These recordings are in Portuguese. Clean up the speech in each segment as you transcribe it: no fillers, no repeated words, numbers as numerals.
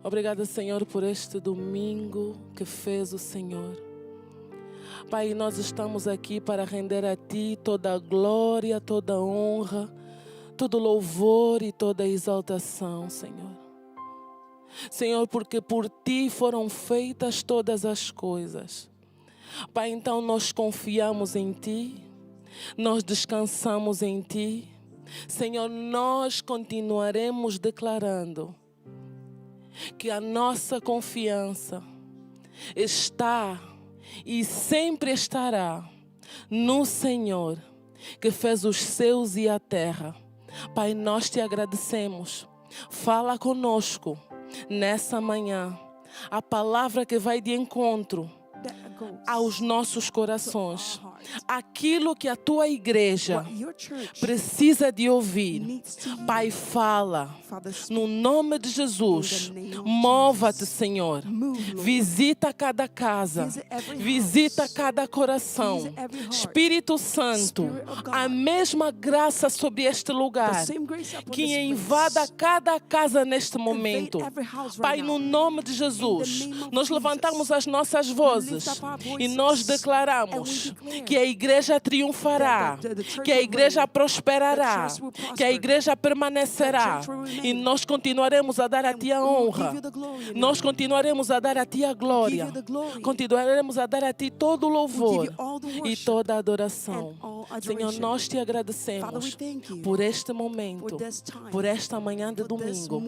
Obrigada, Senhor, por este domingo que fez o Senhor. Pai, nós estamos aqui para render a Ti toda a glória, toda a honra, todo louvor e toda a exaltação, Senhor. Senhor, porque por Ti foram feitas todas as coisas. Pai, então nós confiamos em Ti, nós descansamos em Ti. Senhor, nós continuaremos declarando que a nossa confiança está e sempre estará no Senhor, que fez os céus e a terra. Pai, nós Te agradecemos. Fala conosco nessa manhã. A palavra que vai de encontro aos nossos corações. Aquilo que a Tua igreja precisa de ouvir. Pai, fala. No nome de Jesus. Mova-te, Senhor. Visita cada casa. Visita cada coração. Espírito Santo, a mesma graça sobre este lugar que invada cada casa neste momento. Pai, no nome de Jesus, nós levantamos as nossas vozes e nós declaramos que a igreja triunfará, que a igreja prosperará, que a igreja permanecerá. E nós continuaremos a dar a Ti a honra. Nós continuaremos a dar a Ti a glória. Continuaremos a dar a Ti todo o louvor e toda a adoração. Senhor, nós Te agradecemos por este momento, por esta manhã de domingo.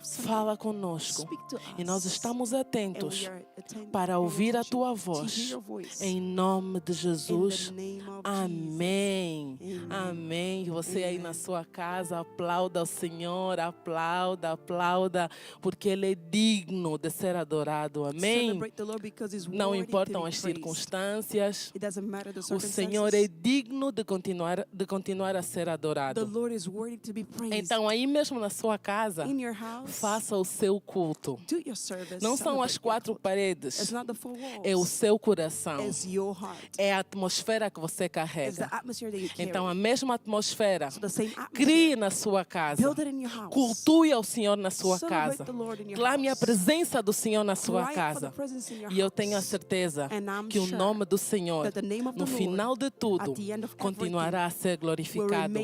Fala conosco e nós estamos atentos para ouvir a Tua voz. Em nome de Jesus. Amém. Amém. Você aí na sua casa, aplauda o Senhor, aplauda, porque Ele é digno de ser adorado. Amém. Não importam as circunstâncias, o Senhor é digno de continuar a ser adorado. Então, aí mesmo na sua casa, faça o seu culto. Não são as quatro paredes, é o seu coração, é a atmosfera que você carrega. Então, a mesma atmosfera, crie na sua casa, cultue ao Senhor na sua casa, clame a presença do Senhor na sua casa. E eu tenho a certeza que o nome do Senhor, no final de tudo, continuará a ser glorificado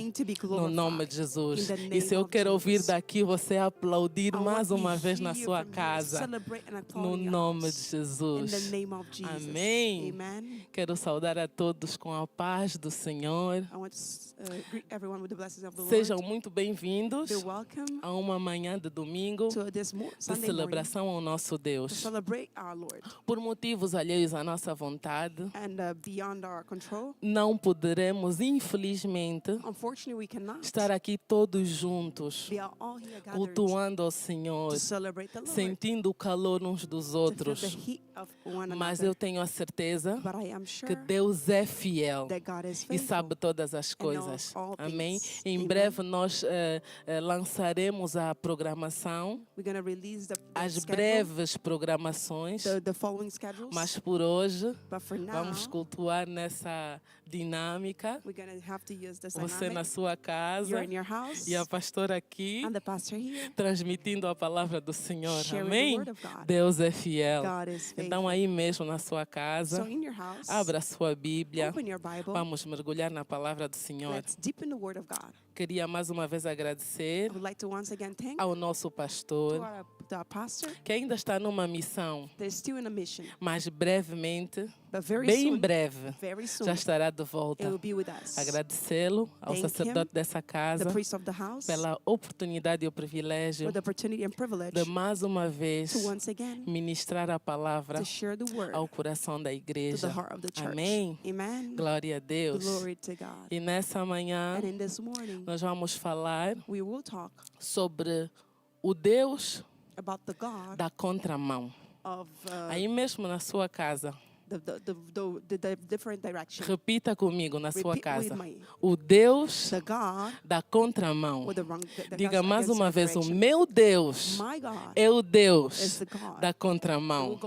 no nome de Jesus. E se eu quero ouvir daqui você aplaudir mais uma vez na sua casa, no nome de Jesus. Amém. Quero saudar a todos com a paz do Senhor. Sejam muito bem-vindos a uma manhã de domingo de celebração ao nosso Deus. Por motivos alheios à nossa vontade, não poderemos, infelizmente, estar aqui todos juntos, cultuando ao Senhor, sentindo o calor uns dos outros. Mas eu tenho a certeza que Deus é fiel e sabe todas as coisas. Amém? Em breve nós lançaremos a programação, as breves programações, mas por hoje vamos cultuar nessa dinâmica. Você na sua casa e a pastora aqui transmitindo a palavra do Senhor. Amém? Deus é fiel. Então aí mesmo na sua casa, abra a sua Bíblia. Vamos mergulhar na palavra do Senhor. Queria mais uma vez agradecer ao nosso pastor, que ainda está numa missão, mas brevemente, bem em breve, já estará de volta. Agradecê-lo ao sacerdote dessa casa pela oportunidade e o privilégio de mais uma vez ministrar a palavra ao coração da igreja. Amém? Glória a Deus. E nessa manhã nós vamos falar sobre o Deus da contramão. Aí mesmo na sua casa. Repita comigo na sua casa. O Deus da contramão. Diga mais uma vez, o meu Deus é o Deus da contramão.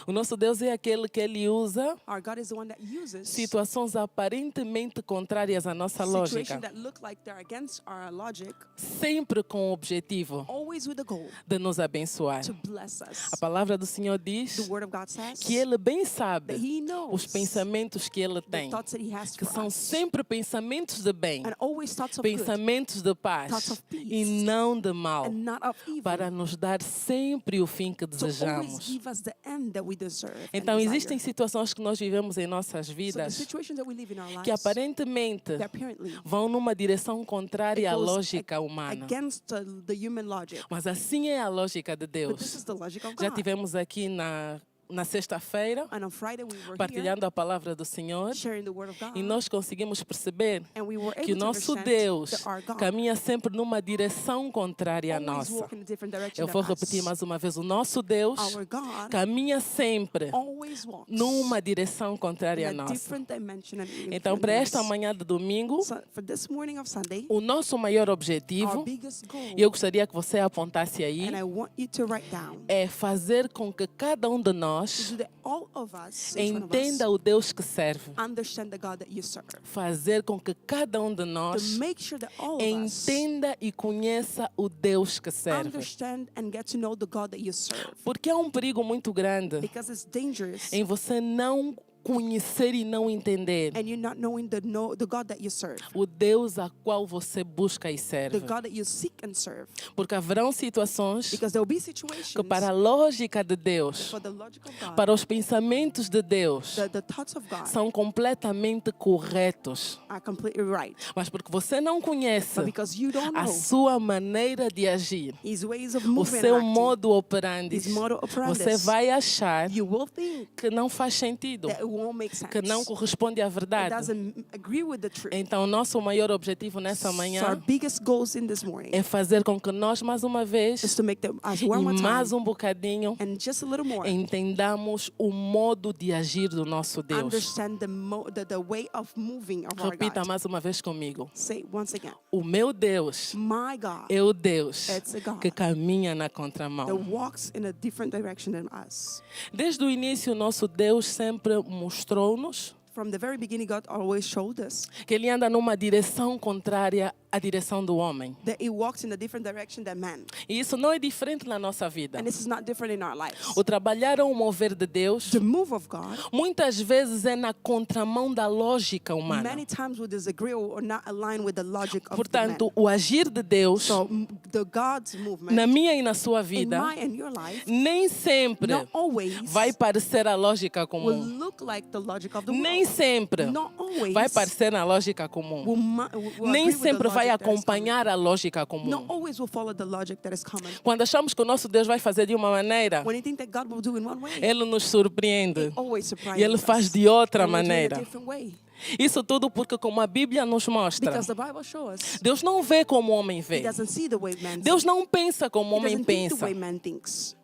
O nosso Deus é aquele que Ele usa Our God is the one that uses situações aparentemente contrárias à nossa situations lógica, that look like they're against our logic, sempre com o objetivo always with the goal de nos abençoar. to bless us. A palavra do Senhor The diz Word of God says que Ele bem that sabe He os knows pensamentos que Ele the tem, thoughts that He has que for são us, sempre pensamentos de bem, and always thoughts of good pensamentos de paz thoughts of peace, e não de mal, and not of evil, para nos dar sempre o fim que to always desejamos. give us the end that we deserve. Então, and existem desire. situações que nós vivemos em nossas So the vidas situations that we live in our que lives, aparentemente that apparently vão numa direção it contrária à goes lógica humana. against the human logic. Mas assim é a lógica de But this Deus. is the logic of Já God. tivemos aqui na sexta-feira, And on Friday we were here partilhando a palavra do Senhor, sharing the Word of God. e nós conseguimos perceber And we were que o able to nosso understand Deus that our God caminha sempre numa direção contrária à always nossa. walk in a different direction Eu vou than us. repetir mais uma vez: o nosso Deus Our God caminha sempre always walks numa direção contrária à in a nossa. different dimension and Então, para esta influence. manhã de domingo, So for this morning of Sunday, o nosso maior our objetivo, biggest goal, e eu gostaria que você apontasse aí, and I want you to write down, é fazer com que cada um de is nós that all of us, each one of us, entenda o Deus que serve. understand the God that you serve. Fazer com que cada um de To nós make sure that all of us entenda e conheça o Deus que serve. understand and get to know the God that you serve. Porque há um perigo muito grande Because it's dangerous em você não conhecer e não entender and you not knowing the God that you serve, o Deus a qual você busca e the serve. God that you seek and serve. Porque haverão situações Because there will be situations que, para a lógica de Deus, for the logic of God, para os pensamentos de Deus, the thoughts of God são completamente corretos. are completely right. Mas porque você não conhece But because you don't a know sua maneira de agir, His ways of o moving seu and acting, modo operandi, His model operandi, você vai achar you will think que não faz sentido, that it won't make sense. que não corresponde à It verdade. doesn't agree with the truth. Então, nosso maior objetivo nessa So our manhã biggest goals in this morning é fazer com que nós, mais uma vez, is to make them as e one more mais time bocadinho, and just a little more entendamos o modo de agir do nosso Deus. understand the way of moving of our Repita God. mais uma vez comigo. Say it once again. O meu Deus My God é o Deus It's a God que caminha na that contramão. walks in a different direction than us. Desde o início, nosso Deus sempre mostrou-nos From the very beginning, God always showed us que Ele anda numa direção contrária à direção do homem. that He walks in a different direction than man. E isso não é diferente na nossa vida. And this is not different in our lives. O trabalhar ou o mover de Deus, The move of God, muitas vezes é na contramão da lógica humana. many times we disagree or not align with the logic of the Portanto, man. o agir de Deus, So the God's movement na minha e na sua in vida, my and your life nem sempre not always vai parecer a lógica will comum. look like the logic of the Nem world. sempre Not always vai parecer na lógica comum. will Nem agree with the sempre vai logic that is coming. acompanhar a lógica Not comum. always will follow the logic that is common. Quando achamos que o nosso Deus vai fazer de uma maneira, When you think that God will do in one way, Ele nos surpreende. always surprises E Ele us. faz de outra And will do it in a maneira. different way. Isso tudo porque, como a Bíblia nos mostra, Because the Bible shows us Deus não vê como o homem He vê. doesn't see the way man Deus sees. não pensa como o He homem doesn't think the pensa. way man thinks.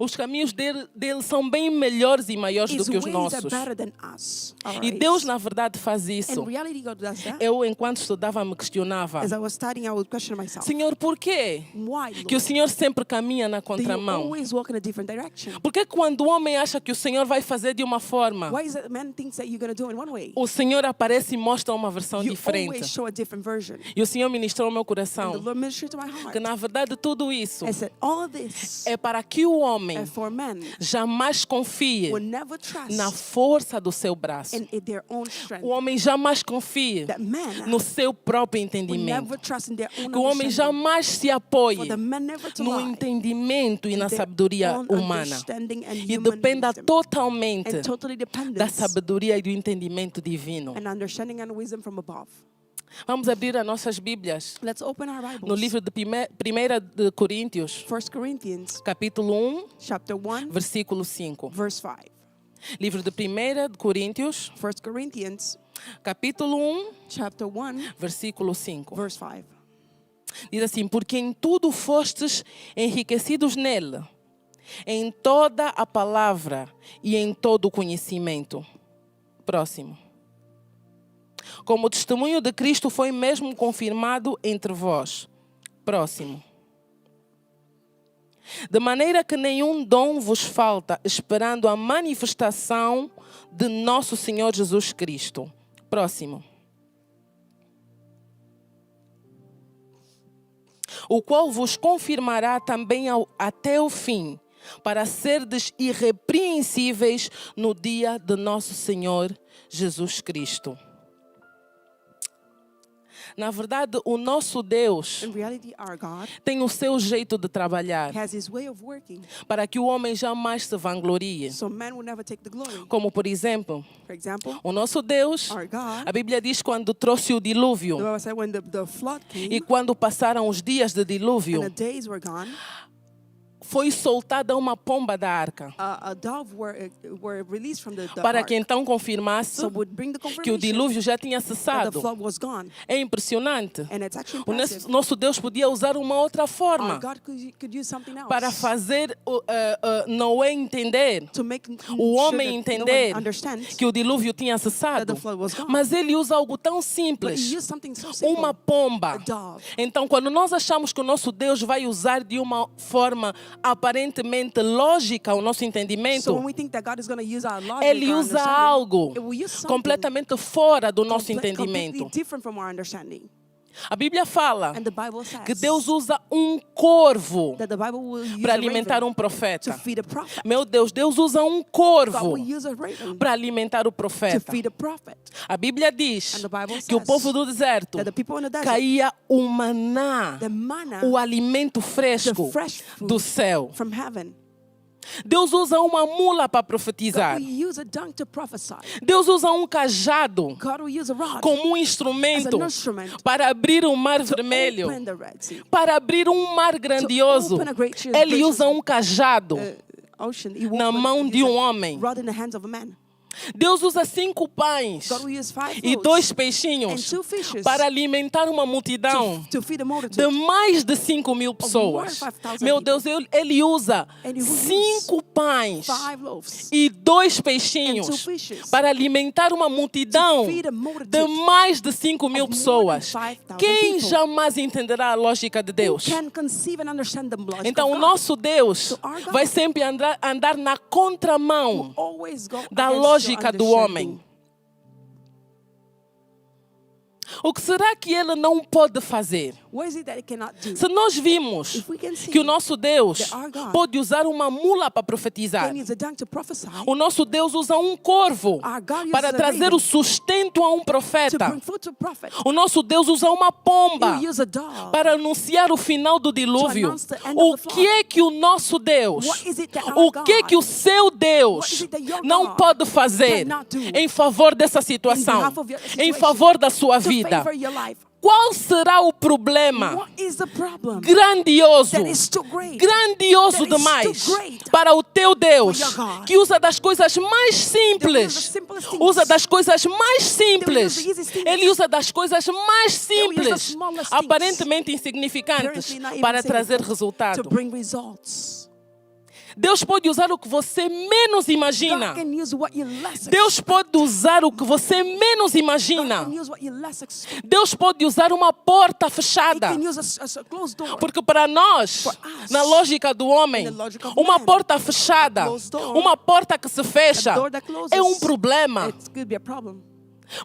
Os caminhos dele são bem melhores e maiores do His que os ways nossos. are better than us. All E right? Deus, na verdade, faz isso. In reality, God does that. Eu, enquanto estudava, me questionava: As I was studying, I would question myself. Senhor, por quê Why, que o Lord? Senhor sempre caminha na Do you contramão? always walk in a different direction? Por que quando o homem acha que o Senhor vai fazer de uma forma, Why is it man thinks that you're going to do it in one way? o Senhor aparece e mostra uma versão You diferente? always show a different version. E o Senhor ministrou ao meu And the coração Lord ministered to my heart. que, na verdade, tudo isso I said, all this é para que o homem for men jamais confie will never trust na força do seu braço. in their own strength. O homem jamais confie That men no seu próprio will entendimento. never trust in their own Que o homem understanding. jamais se For apoie the men never to no lie entendimento e in na their sabedoria own humana. understanding and E human dependa wisdom. totalmente And totally da dependence sabedoria e do entendimento divino. and understanding and wisdom from above. Vamos abrir as nossas Bíblias Let's open our Bibles. no livro de 1 de Coríntios, 1 Corinthians capítulo 1, chapter 1, versículo 5. verse 5. Livro de 1 de Coríntios, 1 Corinthians capítulo 1, chapter 1, versículo 5. verse 5. Diz assim: porque em tudo fostes enriquecidos nele, em toda a palavra e em todo o conhecimento. Próximo. Como o testemunho de Cristo foi mesmo confirmado entre vós. Próximo. De maneira que nenhum dom vos falta, esperando a manifestação de nosso Senhor Jesus Cristo. Próximo. O qual vos confirmará também até o fim, para serdes irrepreensíveis no dia de nosso Senhor Jesus Cristo. Na verdade, o nosso Deus In reality, our God tem o seu jeito de trabalhar, has his way of working, para que o homem jamais se vanglorie. so man will never take the glory. Como, por exemplo, For example, o nosso Deus, our God, a Bíblia diz quando trouxe o dilúvio the Bible said when the flood e came quando passaram os dias de dilúvio, and the days were gone, foi soltada uma pomba da arca, a dove were released from the para ark. que então confirmasse So would bring the que o confirmation dilúvio já tinha that the cessado. flood was gone. É impressionante. And it's actually O impressive. nosso Deus podia usar uma outra Our forma God could use something else para fazer Noé entender, to make o homem sure that no entender one understands que o dilúvio tinha that cessado. the flood was gone. Mas ele usa algo tão But simples, he used something so simple, uma pomba. a dove. Então, quando nós achamos que o nosso Deus vai usar de uma forma aparentemente lógica o nosso So entendimento, when we think that God is going to use our logic, ele our usa understanding, algo it will use something completamente fora do nosso completely entendimento. different from our understanding. A Bíblia fala And the Bible says que Deus usa um corvo that the Bible will use para a alimentar raven um profeta. to feed a prophet. Meu Deus, Deus usa um God corvo will use a raven para alimentar o to profeta. feed a prophet. A Bíblia diz And the Bible que o says povo do deserto That the people in the desert, caía o maná, the manna o alimento fresco the fresh food do céu. from heaven. Deus usa uma mula para God profetizar. will use a dung to prophesy. Deus usa um cajado God will use a rod como um as instrumento an instrument para abrir o mar to vermelho, open the Red Sea. para abrir um mar grandioso. open a great sea, Ele gracious, usa um cajado Ocean. He will na put mão de his homem. rod in the hands of a man. Deus usa 5 pães God will use 5 e loaves 2 and peixinhos 2 fishes para alimentar uma multidão to feed a de multitude. mais de 5.000 pessoas. 5,000 Meu Deus, ele usa And he will use 5 pães 5 loaves e 2 and 2 peixinhos fishes para alimentar uma multidão to feed a de multitude. mais de 5.000 of more pessoas. than 5,000 Quem people. jamais entenderá a lógica de Who Deus? can conceive and understand the logic Então, of o God? nosso Deus So our God vai sempre andar na contramão Always go da against lógica your do homem. understanding. O que será que ele não pode fazer? What is it that it cannot do? Se nós vimos If we can see que o nosso Deus that our God pode usar uma mula para profetizar, can use a dung to prophesy, o nosso Deus usa um corvo Our God uses para a trazer raven o sustento a um to profeta. bring food to prophet. O nosso Deus usa uma He pomba will use a dove. para anunciar o final do dilúvio. announce the end O of the que é que o nosso Deus, What is it that our o que é God- que o seu What is Deus it that your não God pode fazer cannot do em favor dessa situação, behalf of your em situation, favor da sua to vida? favor your life? Qual será o problema What is the problem grandioso, that is too great? grandioso that is demais too great para o teu Deus, for your God? que usa das coisas mais That will use the simples, simplest things. usa das coisas mais simples, the easiest things. ele usa das coisas mais will use the simples, smallest things. aparentemente insignificantes, Apparently not even para trazer significant, resultado. to bring results. Deus pode usar o que você menos imagina. God can use what you less Deus pode usar o que você menos God imagina. can use what you less expect. Deus pode usar uma porta He fechada. can use a closed door. Porque para nós, us, na lógica do homem, in the logic of uma man, porta fechada, closed door, uma porta que se fecha, a door that closes, é um problema. It could be a problem.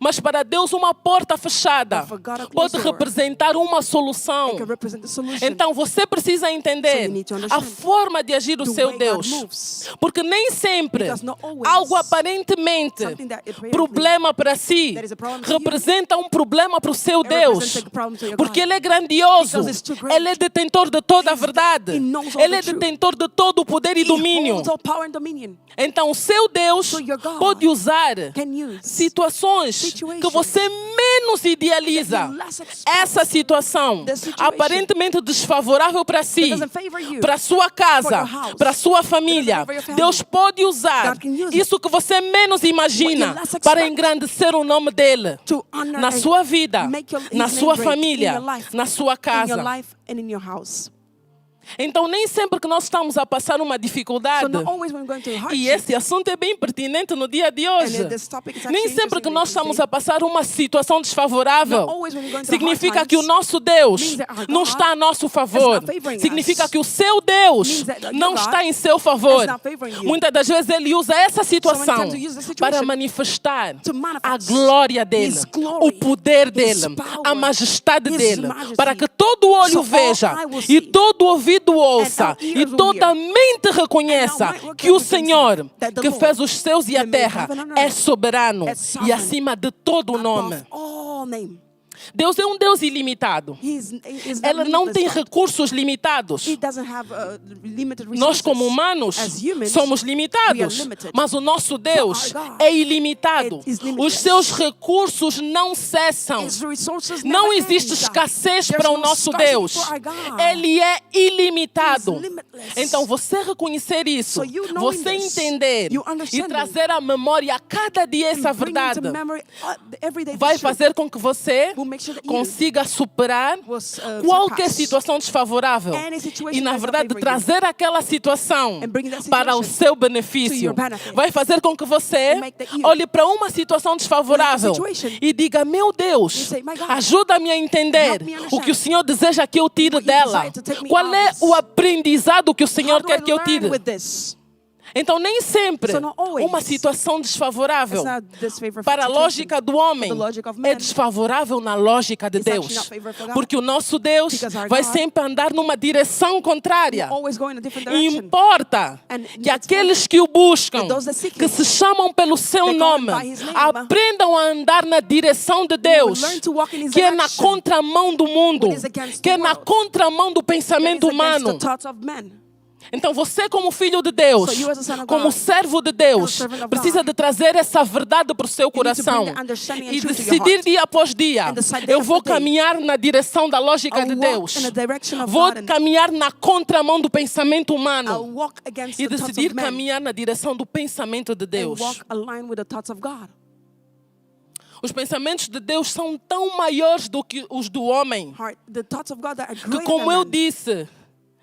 Mas para Deus, uma porta fechada But for God, a closed pode door representar uma solução. It can represent the solution. Então você precisa So entender you need to a understand forma de agir do the seu way God Deus. moves. Porque nem sempre Because not always algo aparentemente something that apparently problema para si that is a problem to you representa um problema para o seu It Deus. represents a problem to your Porque God. Ele é grandioso. Because it's too great. Ele é detentor de toda a verdade. He knows all Ele é the truth. detentor de todo o poder e He domínio. holds all power and dominion. Então o seu Deus So your God pode usar Can use situações situations que você menos idealiza. that you less expect. Essa situação The situation aparentemente desfavorável para si, that doesn't favor you, para sua for casa, your house, para sua família. favor your family. Deus pode usar God can use isso que você menos imagina What you less para expect. engrandecer o nome dele to honor na and sua vida, make his na name sua great in família, your life, na sua in casa. your life and in your house. Então, nem sempre que nós estamos a passar uma So dificuldade, not always when we're going through e hardship. esse assunto é bem pertinente no dia de hoje, And this topic is nem actually sempre que interesting nós when you estamos say, a passar uma situação desfavorável, not always when you're going through hard significa times, que o nosso Deus means that our não God está a nosso favor. not favoring Significa us. que o seu Deus Means that your não God está em seu favor. is not favoring you. Muitas das vezes ele usa essa situação times he uses the para situation manifestar to manifest a glória dele, His glory, o poder His dele, power, a majestade His dele, majesty. para que todo olho So all veja eye will e see, todo ouvido ouça our e ears will toda hear, mente reconheça and our mind que o will recognize Senhor, that the que Lord, fez os céus e a that made terra, heaven and é earth, soberano is e sovereign acima de todo o nome. above all name. Deus é um Deus ilimitado. He's Ele não tem recursos limitados. He doesn't have limited resources. Nós, como humanos, As humans, somos we are limitados. limited. Mas o nosso Deus But our God é ilimitado. is limitless. Os seus recursos não cessam. His resources Não never existe end. escassez There's para o no nosso scarcity Deus. for our God. Ele é ilimitado. He's limitless. Então, você reconhecer isso, So you knowing você this, entender you e understanding, trazer à memória a cada dia essa bring verdade, into memory, every day vai this truth fazer com que você will make sure that you consiga superar will, qualquer surpass situação desfavorável any situation e, na that's not verdade, favoring trazer aquela situação And bring that para o situation seu to benefício. your benefit. Vai fazer com que você And make that you olhe para uma situação desfavorável look at the situation e diga: meu Deus, and say, "My God, ajuda-me a entender help me understand o que o Senhor deseja que eu tire what you dela. desire to take me Qual out é of this. o aprendizado que o How Senhor do quer I que eu learn tire? with this? Então, nem sempre So not always. uma situação desfavorável It's not disfavor para a situation. lógica do homem For the logic of é man. desfavorável na lógica de It's Deus. actually not favorable for God. Porque o nosso Deus Because our vai God sempre andar numa direção contrária. Always go in a different E direction. importa And que it's aqueles que o buscam, that those that seek que Him, se chamam pelo seu they call Him nome, by His name, aprendam a andar na direção de Deus, learn to walk in His que é na direction, contramão do mundo, what is against que é the na world, contramão do that is pensamento against humano. the thoughts of men. Então você, como filho de Deus, So you as a son of como God, servo de Deus, servant of precisa God, de trazer essa verdade para o seu need to bring coração the understanding and e truth to your decidir heart. dia após dia: And decide day eu vou after day, caminhar na direção da lógica I'll de walk Deus, in the direction of vou God and caminhar na contramão do pensamento I'll humano walk against e the thoughts decidir of men caminhar na direção do pensamento de and Deus. walk aligned with the thoughts of God. Os pensamentos de Deus são tão maiores do que os do homem, The thoughts of God that are que, greater como than eu man. disse,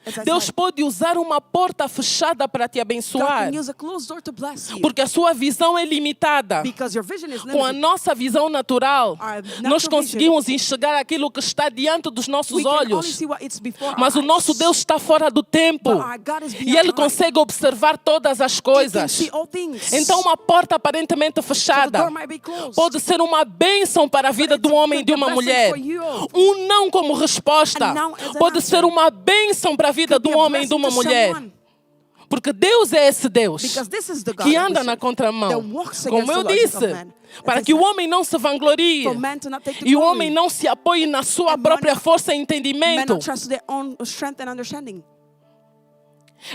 As I Deus said, pode usar uma porta fechada para te God abençoar, can use a closed door to bless you porque a sua visão é limitada. because your vision is Com a limited. nossa visão natural, Our nós natural conseguimos enxergar aquilo que está diante dos nossos We can only olhos. see what it's before Mas our o nosso eyes. Deus está fora do tempo. But our God is beyond E Ele time. consegue observar todas as He can coisas. see all things. Então, uma porta aparentemente So the fechada door might be closed. pode ser uma bênção para a vida it's de um homem e de a uma blessing mulher. for you. Um não como resposta A não as an pode answer. ser uma bênção para a vida de Be um a homem e de blessing uma to mulher. someone. Porque Deus é esse Deus Because this is the God que that we anda na serve, contramão. that walks Como against eu the logic disse, of man. para As I que o said, homem não se vanglorie for man to not take the e o glory, homem não se apoie na sua And própria man força e men entendimento. not trust their own strength and understanding.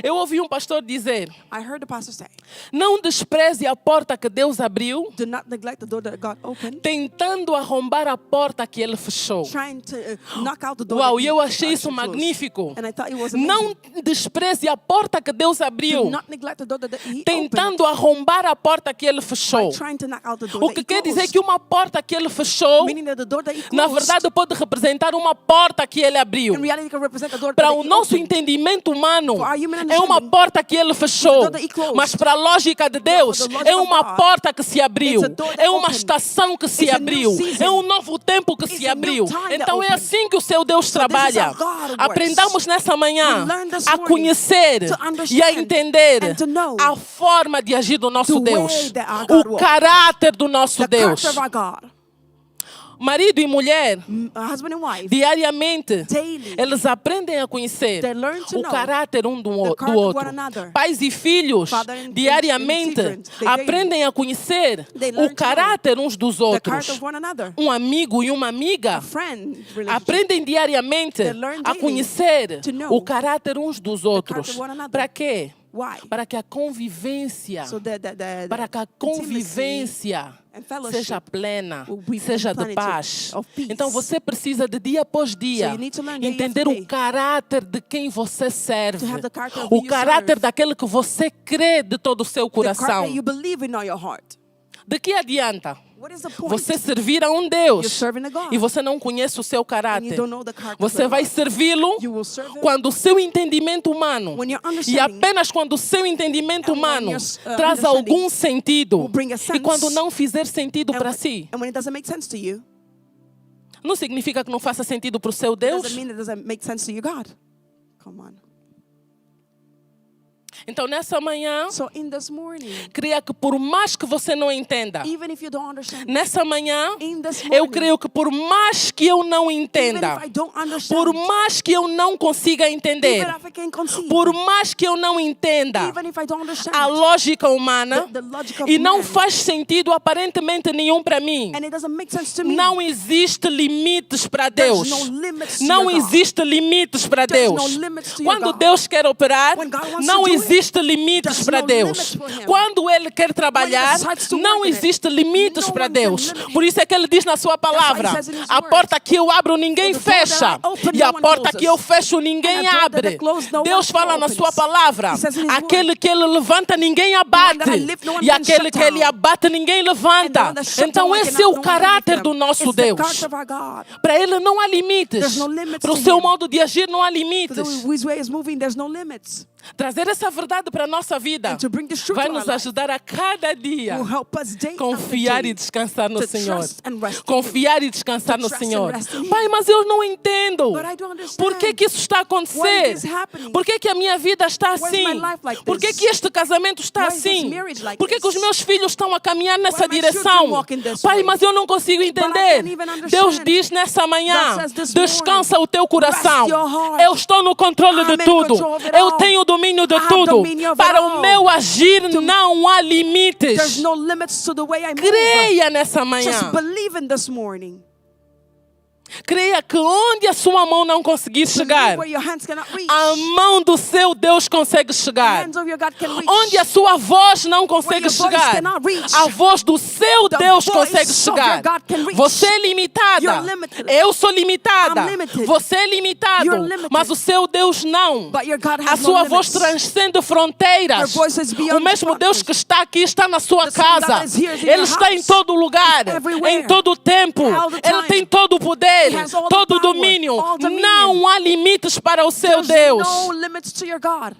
Eu ouvi um pastor dizer: I heard the pastor say, não despreze a porta que Deus abriu, do not neglect the door that God opened, tentando arrombar a porta que Ele fechou. trying to knock out the door Uau, that e he eu achei actually isso closed. magnífico. And I thought it was amazing. Não despreze a porta que Deus Do abriu, not neglect the door that he opened tentando arrombar a porta que Ele by fechou. trying to knock out the door O that que he quer dizer closed. que uma porta que Ele fechou, Meaning that the door that he closed, na verdade, pode representar uma porta que Ele abriu. in reality can represent the door Para that o he nosso opened. entendimento humano, For our human é uma understanding, porta que Ele fechou. door that he closed. Mas para a lógica de Deus, for the logic é of uma God, porta que se abriu. it's a door that É uma opened. estação que se It's a new abriu. season. É um novo tempo que It's se a abriu. new time that Então é opened. assim que o seu Deus So this is trabalha. how God works. Aprendamos nessa manhã We learn this a morning conhecer to understand e a entender and to know a forma de agir do nosso the way Deus. that our God O walks. caráter do nosso the Deus. character of our God. Marido e mulher, Husband and wife, diariamente, daily, eles aprendem a conhecer they learn to o know caráter um do character of outro. one another. Pais e filhos, Father and diariamente, children, they aprendem a conhecer They learn o caráter uns dos the outros. character of one another. Um amigo e uma amiga A friend relationship. aprendem diariamente They learn a daily conhecer to know o caráter uns dos outros. character of one another. Para quê? Why? Para que a convivência, So para que a convivência and fellowship seja plena, will be seja de plenitude paz. of peace. Então você precisa de dia após dia So you need to learn day entender after o day caráter de quem você serve, to have the character of o who you caráter serve. daquele que você crê de todo o seu the character coração. that you believe in all your heart. De que adianta What is the point? você servir a um You're Deus serving a God. e você não conhece o seu And you caráter? don't know the character Você of vai God. servi-lo You will serve him quando o seu entendimento humano, when your e understanding apenas quando o seu entendimento and when humano your, traz understanding algum sentido, will bring a e sense. quando não fizer sentido para si, and when it doesn't make sense to you, não significa que não faça sentido para o seu it Deus. doesn't mean it doesn't make sense to your God. Come on. Então, nessa manhã, So in this morning, creia que por mais que você não entenda, even if you don't understand, nessa manhã, in this eu morning, creio que por mais que eu não even entenda, if I don't understand, por mais que eu não consiga entender, even if I can conceive, por mais que eu não entenda even if I don't understand, a lógica humana, the logic of e não man, faz sentido aparentemente nenhum para mim, and it doesn't make sense to me, não existe limites para there's Deus. no limits to Não your God. existe limites para There's Deus. no limits to your Quando God. Deus quer operar, When God wants não to do existe limites there's para no Deus. limits for him. Quando Ele quer trabalhar, decides to não work in it, existe limites no para one can Deus. limit Por isso é que Ele diz na sua palavra: he says in his a word, porta que eu abro ninguém "For the door fecha, that I open, e a no one porta closes. que eu fecho ninguém And a door that abre." I close, no Deus one fala na opens. sua palavra: He says in his aquele word, que Ele levanta ninguém that abate, I lift, no one e can aquele shut que Ele down. abate ninguém And the levanta. one that shut Então down, I esse cannot- é o no one can lift caráter them. do nosso It's the Deus. character of our God. Para Ele não há limites. There's no limits Para o to seu him. modo de agir não há For the limites. way his way is moving, there's no limits. Trazer essa verdade para a nossa vida And to bring this truth vai to nos our life ajudar a cada dia will help us day confiar after e day descansar no to Senhor. trust and rest in Him. Confiar e descansar To no trust and Senhor. rest in Him. Pai, mas eu não entendo. But I don't understand. Por que que isso está a Why acontecer? is this happening? Por que que a minha vida está Why is assim? my life like Por que this? que este casamento está Why is this assim? marriage like Por que que os this? meus filhos estão a caminhar nessa Why my children direção? walk in this Pai, way? mas eu não consigo I entender. can't even understand. Deus diz nessa manhã: God says this descansa morning, o teu coração. rest your heart. Eu estou no controle de I'm in tudo. control of it Eu all. tenho o domínio de I have tudo. dominion of Para it o all. meu agir não há limites. There's no limits to the way I move. Creia nessa manhã. Just believe in this morning. Creia que onde a sua mão não conseguir chegar, Believe where your hands cannot reach. a mão do seu Deus consegue The chegar. hands of your God can reach. Onde a sua voz não consegue your voice chegar, cannot reach. a voz do seu The Deus voice consegue of chegar. your God can reach. Você é limitada. You're limited. Eu sou limitada. I'm limited. Você é limitado. You're limited. Mas o seu Deus não. But your God A has sua no voz limits. transcende fronteiras. Your voice is beyond O mesmo Deus borders. que está aqui está na sua The same God casa. that is here is in Ele your está em house. todo lugar, He's everywhere. em todo o tempo. All the Ele time. tem todo o poder, He has all the todo o power, domínio. all dominion. Não há limites para o seu There's Deus. no limits to your God.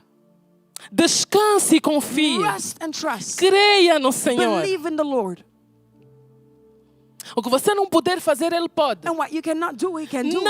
Descanse e confie. Rest and trust. Creia no Senhor. Believe in the Lord. O que você não puder fazer, Ele pode. And what you cannot do, He can do it.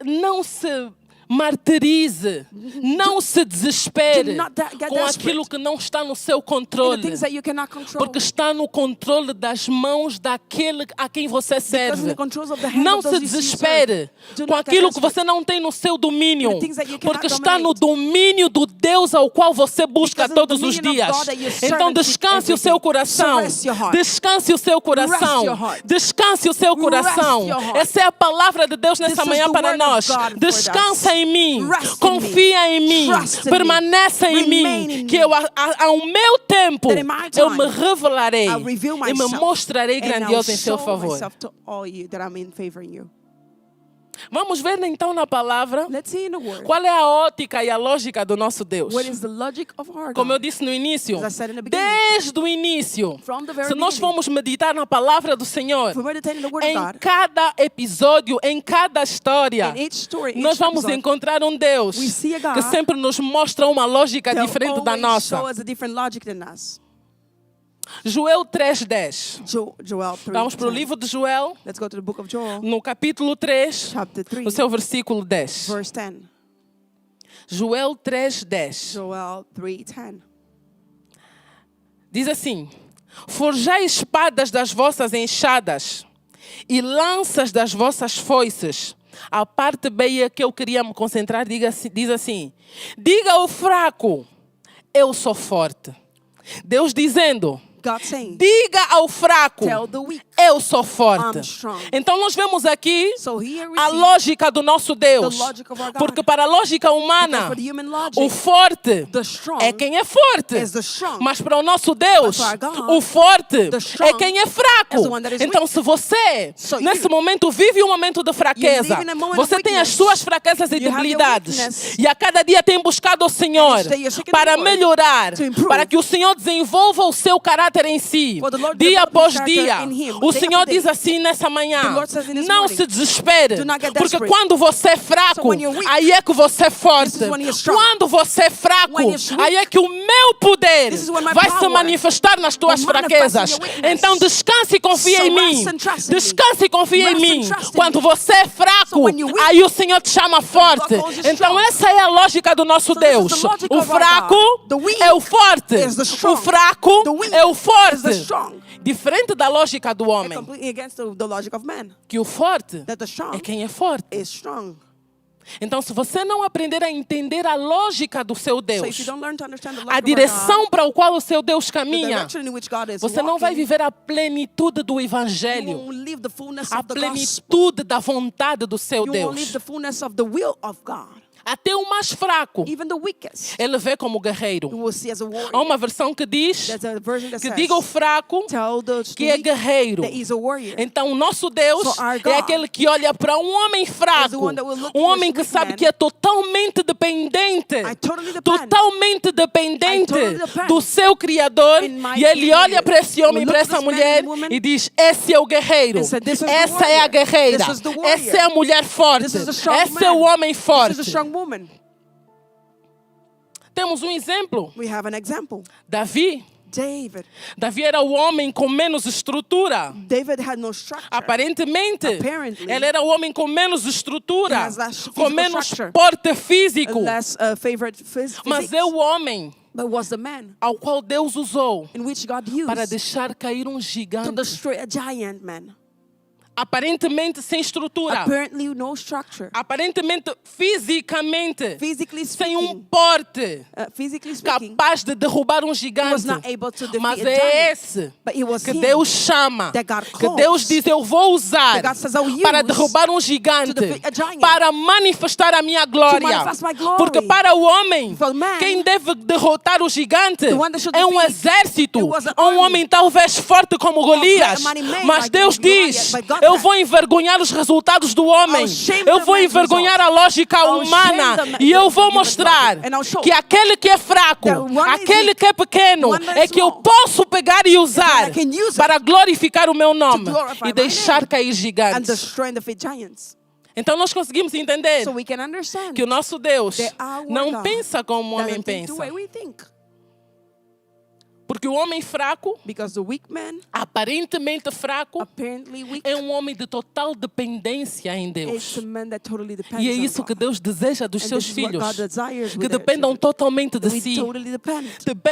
Não se martirize, não se desespere Do not get com aquilo desperate. que não está no seu In the controle, things that you cannot control. porque está no controle das mãos daquele a quem você Because in serve. the controls of the hands Não of those se you serve. desespere Do com not get aquilo que desperate. você não tem no seu domínio, The things that you cannot porque está no dominate. domínio do Deus ao qual você busca Because in the todos os dominion of dias. God that you serve Então and seek descanse o every seu day. coração, So rest your heart. descanse o seu coração, your heart. descanse o seu coração. your heart. Essa é a palavra de Deus nessa This is manhã the para word of nós. God for Descansa us. em mim, Rest in confia em mim, Trust in permaneça me. em mim, Remain in que me. eu ao meu tempo That in my eu time, me revelarei I'll reveal e me myself. mostrarei And I'll grandioso em seu show favor. myself to all you that I'm in favor in you. Vamos ver então na palavra Let's see in the word. qual é a ótica e a lógica do nosso Deus. What is the logic of our Como eu God? disse no início, As I said in the beginning, desde o início, from the very se nós beginning, formos meditar na palavra do Senhor, if we meditate in the word em of God, cada episódio, em cada história, in each story, each nós vamos episode, encontrar um Deus we see a God que sempre nos mostra uma lógica they'll diferente da always nossa. show us a different logic than us. Joel 3:10. Joel 3. Vamos para o livro de Joel, Let's go to the book of Joel, no capítulo 3, chapter 3, o seu versículo 10. verse 10. Joel 3:10. Joel 3:10. Diz assim: forjai espadas das vossas enxadas e lanças das vossas foices. A parte B que eu queria me concentrar diz assim: diga ao fraco, eu sou forte. Deus dizendo: God saying, diga ao fraco, tell the weak, eu sou forte. I'm strong. Então nós vemos aqui So here we a see lógica do nosso Deus. the logic of our God. Porque para a lógica Because humana, for the human logic, o forte the strong é quem é forte. is the strong. Mas para o nosso Deus, But for our God, o forte the strong é quem é fraco. is the one that is Então weak. se você, So nesse you- momento, vive um momento de fraqueza, live in a moment você of tem as weakness. suas fraquezas e You have your debilidades, weakness. e a cada dia tem buscado o Senhor each day you're seeking para the Lord melhorar, to improve. para que o Senhor desenvolva o seu caráter em si, For the Lord dia develop após his character dia. in him, O day Senhor after day. diz assim nessa manhã: The Lord says in this não morning, se desespere, do not get porque desperate. quando você é fraco, So when you're weak, aí é que você é forte. this is when you're strong. Quando você é fraco, When you're weak, aí é que o meu poder this is when my vai se power manifestar nas tuas will manifest in fraquezas. your weakness. Então descanse e confia So em rest mim. and trust in me. Descanse e confia em Rest and mim. trust in Quando me. você é fraco, So when you're weak, aí o Senhor te chama forte. calls you Então strong. essa é a lógica do nosso So this is Deus. the logic O of our fraco God. The weak é o forte. is the strong. O fraco The weak é o is the forte. strong. Diferente da lógica do homem, Completely against the logic of man. que o forte That the strong é quem é forte. is strong. Então, se você não aprender a entender a lógica do seu So if Deus, you don't learn to understand the a logic of our direção God, para o qual o seu Deus the caminha, direction in which God is você não vai walking, viver a plenitude do you Evangelho, won't live the fullness a of the gospel. plenitude da vontade do seu You won't live Deus. the fullness of the will of God. Até o mais fraco, Even the weakest, ele vê como you guerreiro. will see as a warrior. Há uma versão que diz There's a version that que says, diga ao fraco tell the que é weak guerreiro. that he's a warrior. Então, o nosso Deus So our é God aquele que olha para um homem is the fraco, one that will look um for homem his que weak sabe man. que é totalmente dependente, I totally depend. totalmente dependente I totally depend do seu Criador, in my e ele Creator. olha para esse homem, You para look essa at this man mulher and woman e diz: esse é o guerreiro, and said, "This is the essa é a warrior. guerreira, This is the warrior. essa é a mulher forte, This is the strong esse é o man. homem This forte. is a strong woman. Temos um exemplo, We have an example. Davi. Davi era o homem com menos estrutura. David had no structure. Aparentemente, Apparently, ele era o homem com menos estrutura, he has less com physical menos structure. porte físico. Less favorite Mas physics. é o homem But was the man ao qual Deus usou in which God used para deixar cair um to gigante. destroy a giant man. Aparentemente sem estrutura. Apparently no structure. Aparentemente, fisicamente, Physically sem um speaking, porte physically speaking, capaz de derrubar um he was gigante. not able to defeat Mas a é giant. esse But it was que him Deus chama, that God que calls. Deus diz: eu vou usar That God says, "I'll use para derrubar um gigante, to defeat a giant, para manifestar a minha glória. manifest my glory." Porque para o homem, For man, quem deve derrotar o gigante the one that should é um defeat, exército, it was an um army. homem talvez forte como Golias. mighty man Mas like Deus Goliath, diz: but God eu said, vou envergonhar os resultados do homem, I'll shame eu the vou man's envergonhar a lógica I'll humana, shame e eu vou human mostrar logic. And I'll show que aquele que é fraco, that one is aquele weak, que é pequeno, one that é is que eu small, posso pegar e usar I can use it para glorificar o meu nome glorify e my deixar name cair and gigantes. destroy and defeat giants. Então nós conseguimos entender So we can understand que o nosso Deus that our não God pensa como o homem doesn't think the pensa. way we think. Porque o homem fraco, Because the weak man, aparentemente fraco, apparently weak, é um homem de total dependência em is Deus. a man that totally depends E é on isso God. que Deus deseja dos And seus this is what filhos, God desires que with their dependam children. totalmente de That we si, totally depend.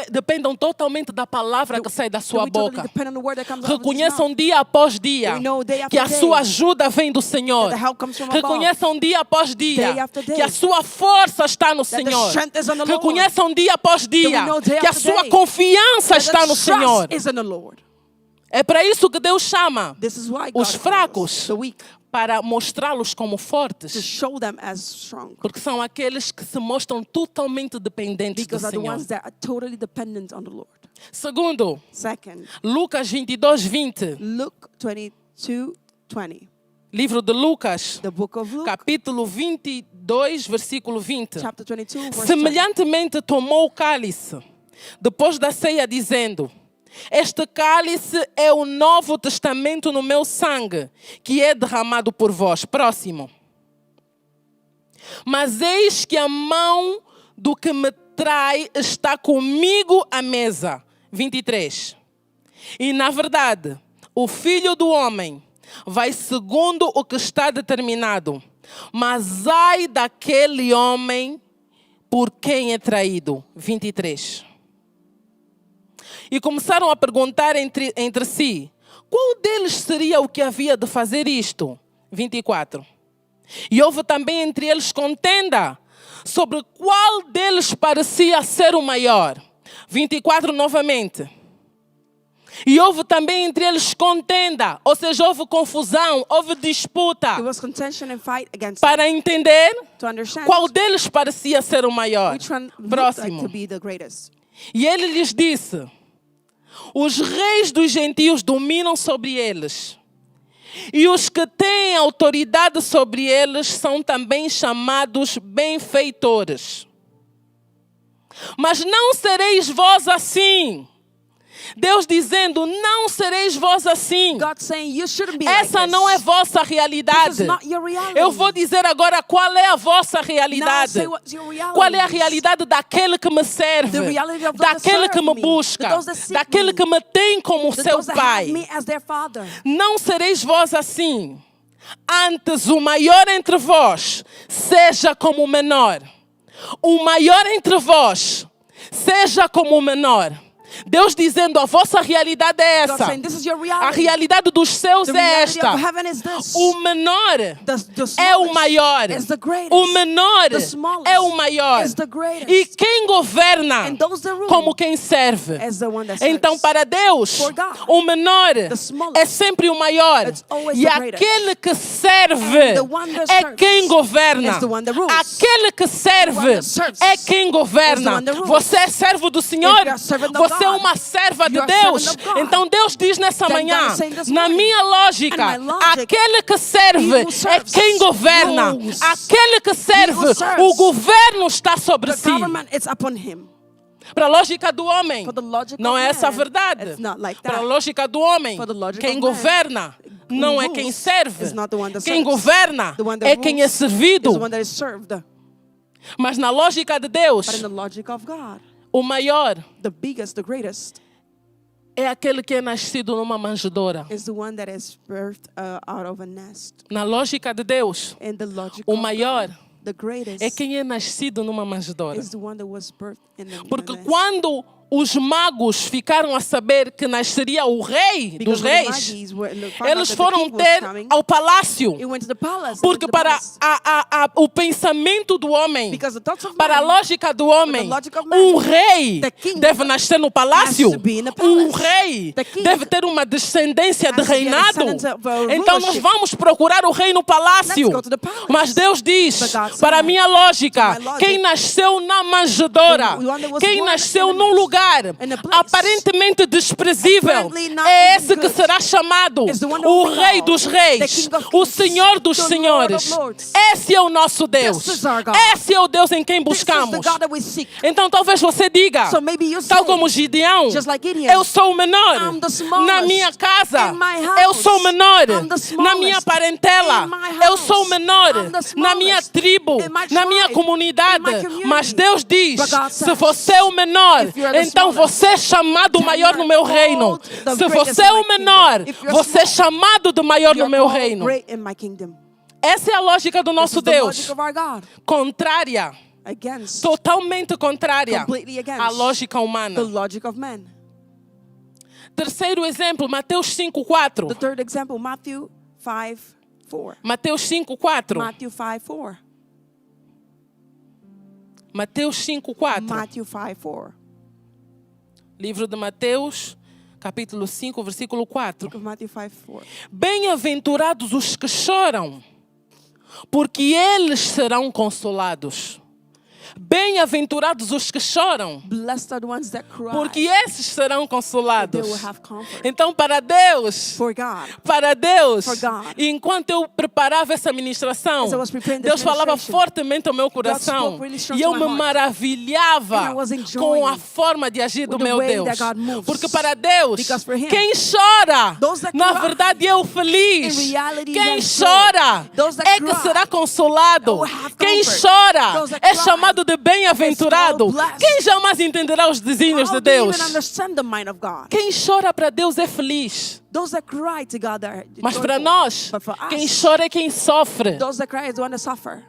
dependam totalmente da palavra que sai da That sua we totally boca. depend on the word that comes out of his mouth. Reconheçam dia após dia We know day after que a day sua ajuda vem do Senhor. that the help comes from above. Reconheçam dia após dia Day after day que a sua força está no that the Senhor. strength is on the Lord. Reconheçam dia após dia we know day que a after sua day confiança That está the no trust Senhor. is in the Lord. É para isso que Deus chama This is why God os calls fracos, the weak, para mostrá-los como to fortes. show them as strong. Porque são aqueles que se mostram totalmente dependentes do Because are the Senhor. ones that are totally dependent on the Lord. Segundo, Second, Lucas 22:20. Luke 22:20. Livro de Lucas, The book of Luke, capítulo 22, versículo 20. chapter 22, verse 20. Semelhantemente tomou o cálice, depois da ceia, dizendo: este cálice é o Novo Testamento no meu sangue, que é derramado por vós. Próximo. Mas eis que a mão do que me trai está comigo à mesa. 23. E na verdade, o Filho do Homem vai segundo o que está determinado. Mas ai daquele homem por quem é traído. 23. E começaram a perguntar entre si: qual deles seria o que havia de fazer isto? 24. E houve também entre eles contenda sobre qual deles parecia ser o maior. 24 novamente. E houve também entre eles contenda, ou seja, houve confusão, houve disputa, There was contention and fight against them. para entender To understand qual deles parecia ser o maior. which one looked like Próximo. to be the greatest. E ele lhes disse: os reis dos gentios dominam sobre eles, e os que têm autoridade sobre eles são também chamados benfeitores. Mas não sereis vós assim. Deus dizendo, não sereis vós assim. God saying you shouldn't be like Essa this. não é vossa This realidade. is not your reality. Eu vou dizer agora qual é a vossa Now realidade. say what your reality Qual é a is. realidade daquele que me serve, The reality of those that daquele que serve me me, busca, those that seek daquele me, que me tem como The seu those that pai. have me as their father. Não sereis vós assim. Antes o maior entre vós seja como o menor. O maior entre vós seja como o menor. Deus dizendo, a vossa realidade é God essa. saying this is your A reality. realidade dos céus The é reality esta. of heaven is this. O menor The é o smallest maior. is the greatest. O menor The smallest é o maior. is the greatest. E quem governa And those that rule como quem serve. as the one that serves. Então, para Deus, For God, o menor the smallest é sempre o maior. it's always E the greatest. aquele que serve And the one that é serves quem governa. is the one that rules. Aquele que serve The one that serves é quem is the governa. one that rules. Você é servo do Senhor? If you are servant of Você é God, uma serva de you are Deus? servant of God. Então Deus diz nessa Then manhã, God is saying this na morning, minha lógica, and my logic, aquele que serve he who é serves quem governa. rules. Aquele que serve, serves, o governo está sobre The si. government is upon him. Para a lógica do homem, For the logic não of é essa a man, verdade. it's not like Para a that. lógica do homem, For the logic quem of man, governa who não é rules quem serve. is not the one that Quem serves. governa The one that é quem é rules servido. is the one that is served. Mas na lógica de Deus, But in the logic of God, o maior the biggest, the greatest, é aquele que é nascido numa manjedoura. is the one that is birthed out of a nest. Na lógica de Deus, In the logic o of maior God, the greatest é quem é nascido numa manjedoura. is the one that was birthed in the Porque nest. quando os magos ficaram a saber que nasceria o rei Because dos when the reis, Magi's found out eles that the foram king was ter coming, ao palácio. it went to the palace. Porque para o pensamento do homem, Because the thoughts of para a man, lógica do homem, logic of man, um rei the king deve nascer no palácio. has to be in the palace. Um rei The king deve ter uma descendência de has to be a reinado. descendant of a Então nós rulership. vamos procurar o rei no palácio. Let's go to the palace. Mas Deus diz, But God said, para a minha lógica, to my logic, quem nasceu na manjedoura, the one that was quem born nasceu in the num nest, lugar in a place, aparentemente desprezível, apparently not é even esse que good, será chamado is the one that o will be rei called dos the reis, King of o Kings, Senhor dos the Lord senhores. of Lords. Esse é o nosso Deus. This is our God. Esse é o Deus em quem This is the buscamos. God that we seek. Então talvez você diga, So maybe you tal say, como Gideão, just like Gideon, eu sou o menor I'm the smallest na minha casa, in my house. eu sou o menor I'm the na minha smallest parentela, in my eu house. sou o menor I'm the na minha smallest tribo, in my na minha tribe, comunidade. in my community. Mas Deus diz, But God se says, você é o menor, if you are the então smallest, você é chamado then maior you no are meu reino. called the Se greatest você é in my o menor, kingdom. If you're você é small, chamado de maior no You're meu called reino. great in my kingdom. Essa é a lógica do This nosso is the Deus. logic of our God. Contrária, Against totalmente contrária completely against à lógica humana. the logic of man. Terceiro exemplo, Mateus 5:4. The third example, Matthew 5:4. Mateus 5:4. Matthew 5:4. Mateus 5:4. Matthew 5:4. Livro de Mateus, capítulo 5, versículo 4. Book of Matthew 5:4. Bem-aventurados os que choram, porque eles serão consolados. Bem-aventurados os que choram, Blessed are the ones that cry, porque esses serão they consolados. will have comfort. Então, para Deus, For God, for For God. enquanto eu preparava essa ministração, As I was preparing this Deus falava ministration, fortemente ao meu coração spoke really strong e eu to my me heart. maravilhava And I was enjoying com a forma de agir do with the meu way Deus. that God moves. Porque para Deus, Because for Him, quem chora, those that na cry, verdade é o feliz. in reality, Quem there's joy. chora Those that é que cry será consolado. will have Quem comfort. chora Those that é cry chamado de bem-aventurado. is called blessed. Quem jamais entenderá os desígnios how de do you Deus? even understand the mind of God? Quem chora para Deus é feliz. Those that cry to God are Mas para joyful. nós, But for quem us, chora é quem sofre. those that cry is the one that suffer.